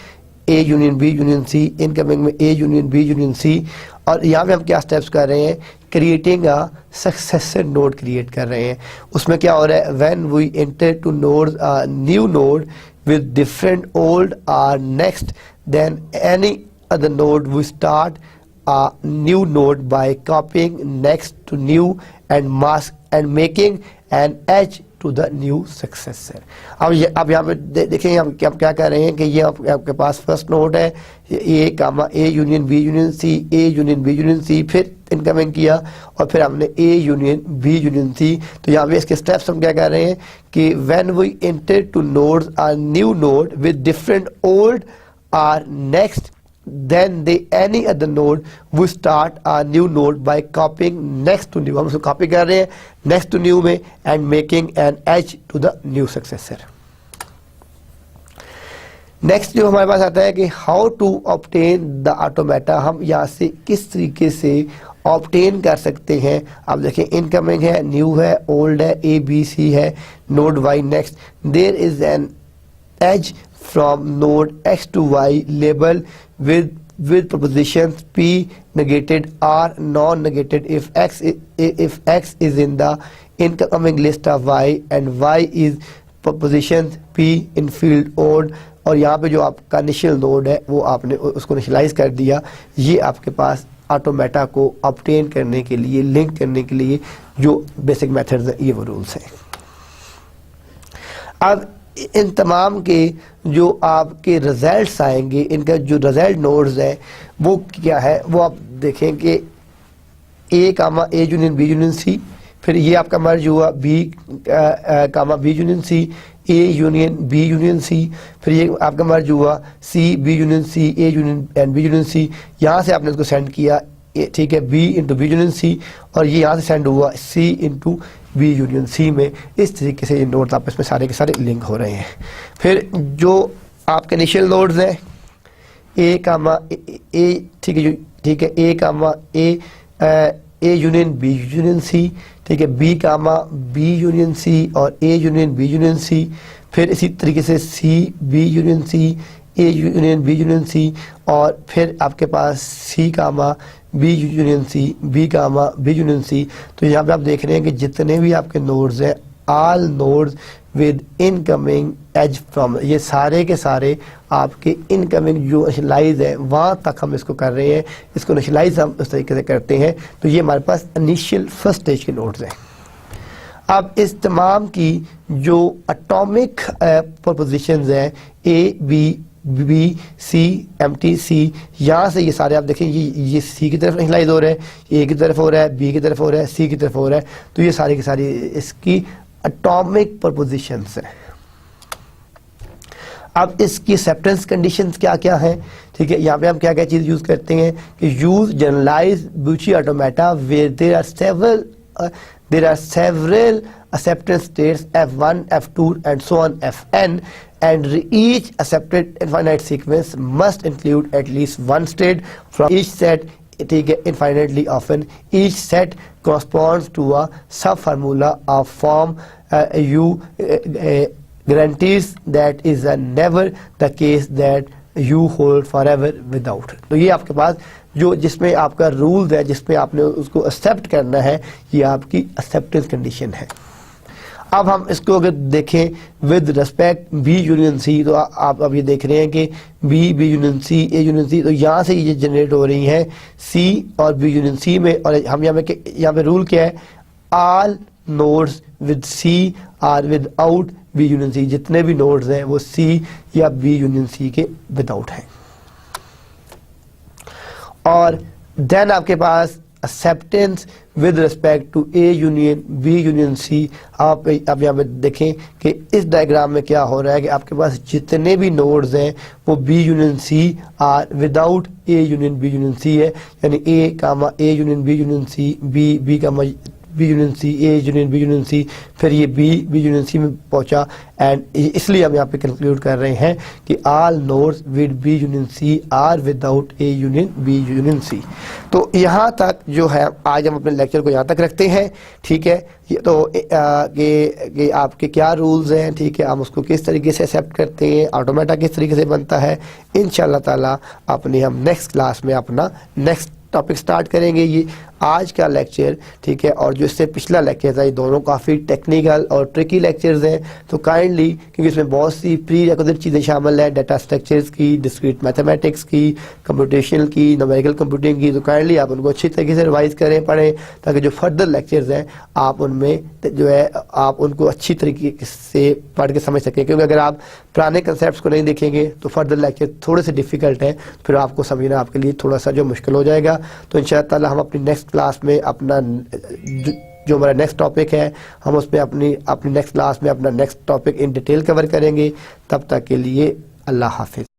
A union B union C, incoming में A union B union C, और यहाँ पे हम क्या स्टेप्स कर रहे हैं, creating a successor node create कर रहे हैं। उसमें क्या हो रहा है, when we enter to node new node with different old are next, then any other node we start a new node by copying next to new and mask and making an edge to the new successor। अब यहाँ पे देखेंगे हम क्या कर रहे हैं कि ये आपके पास फर्स्ट नोड है, A union B union C, A union B union C, फिर इनकमिंग किया और फिर हमने A union B union C. तो यहाँ पे इसके स्टेप्स हम क्या कर रहे हैं कि when we enter to nodes a new node with different old are next, then any other node we start a new node by copying next to new, हम उसको कॉपी कर रहे हैं next to new में and making an edge to the new successor। Next जो हमारे पास आता है कि how to obtain the automata, हम यहाँ से किस तरीके से ऑब्टेन कर सकते हैं। आप देखें इनकमिंग है, न्यू है, ओल्ड है, ए बी सी है, node Y next, there is an edge from node x to y label with propositions p negated or non-negated if x is in the incoming list of y and y is propositions p in field old। और यहाँ पे जो आपका initial node है वो आपने उसको initialise कर दिया, ये आपके पास ऑटोमेटा को ऑब्टेन करने के लिए, लिंक करने के लिए जो बेसिक मेथड्स हैं, ये वो रूल्स हैं। अब इन तमाम के जो आपके रिजल्ट्स आएंगे, इनका जो रिजल्ट नोड्स है वो क्या है, वो आप देखें कि A comma A union B union C, फिर ये आपका मर्ज हुआ B comma B union C, A union B union C, फिर ये आपका मर्ज हुआ C B union C, A union and B union C. यहाँ से आपने इसको सेंड किया, ठीक है, B into B union C, और ये यहाँ से सेंड हुआ C into B union C में। इस तरीके से ये नोड्स आपस में सारे के सारे लिंक हो रहे हैं। फिर जो आपके इनिशियल नोड्स हैं ए कामा ए, ठीक है, ठीक है, A comma A union B union C, ठीक है, B comma B union C और A union B union C. फिर इसी तरीके से C B union C, A union B union C, और फिर आपके पास C comma B union C, B comma B union C. तो यहाँ पे आप देख रहे हैं कि जितने भी आपके नोड्स हैं, all nodes with incoming edge from, ये सारे के सारे आपके इनकमिंग जो इनिशियलाइज है वहाँ तक हम इसको कर रहे हैं। इसको इनिशियलाइज हम उस तरीके से करते हैं। तो ये हमारे पास इनिशियल फर्स्ट स्टेज के नोड्स हैं। अब इस तमाम की जो एटॉमिक प्रोपोजिशंस हैं A B B C empty C, यहाँ से ये सारे आप देखें ये सी की तरफ इनिशियलाइज हो रहा है, ए की तरफ हो रहा है, बी की तरफ हो रहा है, सी की तरफ हो रहा है। तो ये सारी की सारी इसकी एटॉमिक प्रोपोजिशंस हैं। अब इसकी एक्सेप्टेंस कंडीशंस क्या क्या हैं, ठीक है, यहाँ पे हम क्या क्या चीज़ यूज़ करते हैं कि use generalize Buchi automata where there are several acceptance states f1 f2 and so on fn, and each accepted infinite sequence must include at least one state from each set, ठीक है, infinitely often. Each set corresponds to a sub formula of form u guarantees that is never the case that you hold forever without. तो ये आपके पास जो जिसमें आपका rule है, जिसमें आपने उसको एक्सेप्ट करना है, ये आपकी एक्सेप्टेंस कंडीशन है। अब हम इसको अगर देखें with respect B union C, तो आप अब ये देख रहे हैं कि B B union C A union C, तो यहाँ से ये जनरेट हो रही हैं सी और बी यूनियन सी में। और हम यहाँ पे रूल क्या है, all nodes with C or without B union C. जितने भी नोड्स हैं वो सी या बी यूनियन सी के विदाउट हैं। और देन आपके पास acceptance with respect to A union B union C. आप यहाँ पे देखें कि इस डायग्राम में क्या हो रहा है कि आपके पास जितने भी नोड्स हैं वो B union C are without A union B union C है, यानी A comma A union B union C, B B comma B union C, A union B union C, फिर ये बी बी यूनियन सी में पहुंचा। And इसलिए हम यहाँ पे कंक्लूड कर रहे हैं कि all nodes with B union C are without A union B union C. तो यहाँ तक जो है आज हम अपने लेक्चर को यहाँ तक रखते हैं, ठीक है। ये तो कि आपके क्या रूल्स हैं, ठीक है, हम उसको किस तरीके से एक्सेप्ट करते हैं, ऑटोमेटा किस तरीके से बनता है, इंशाल्लाह ताला अपने हम नेक्स्ट क्लास में अपना नेक्स्ट टॉपिक स्टार्ट करेंगे। ये आज का लेक्चर, ठीक है, और जो इससे पिछला लेक्चर था, ये दोनों काफ़ी टेक्निकल और ट्रिकी लेक्चर्स हैं। तो काइंडली, क्योंकि इसमें बहुत सी प्री रिक्विजिट चीज़ें शामिल हैं, डाटा स्ट्रक्चर्स की, डिस्क्रीट मैथमेटिक्स की, कंप्यूटेशनल की, न्यूमेरिकल कंप्यूटिंग की, तो काइंडली आप उनको अच्छी तरीके से रिवाइज करें, पढ़ें, ताकि जो फर्दर लेक्चर्स हैं आप उनमें जो है आप उनको अच्छी तरीके से पढ़ के समझ सकें। क्योंकि अगर आप पुराने कंसेप्ट को नहीं देखेंगे तो फर्दर लेक्चर थोड़े से डिफ़िकल्ट हैं, फिर आपको समझना आपके लिए थोड़ा सा जो मुश्किल हो जाएगा। तो इंशाअल्लाह ताला हम अपनी नेक्स्ट क्लास में अपना जो हमारा नेक्स्ट टॉपिक है, हम उसमें अपनी नेक्स्ट क्लास में अपना next topic in detail cover करेंगे। तब तक के लिए अल्लाह हाफिज़।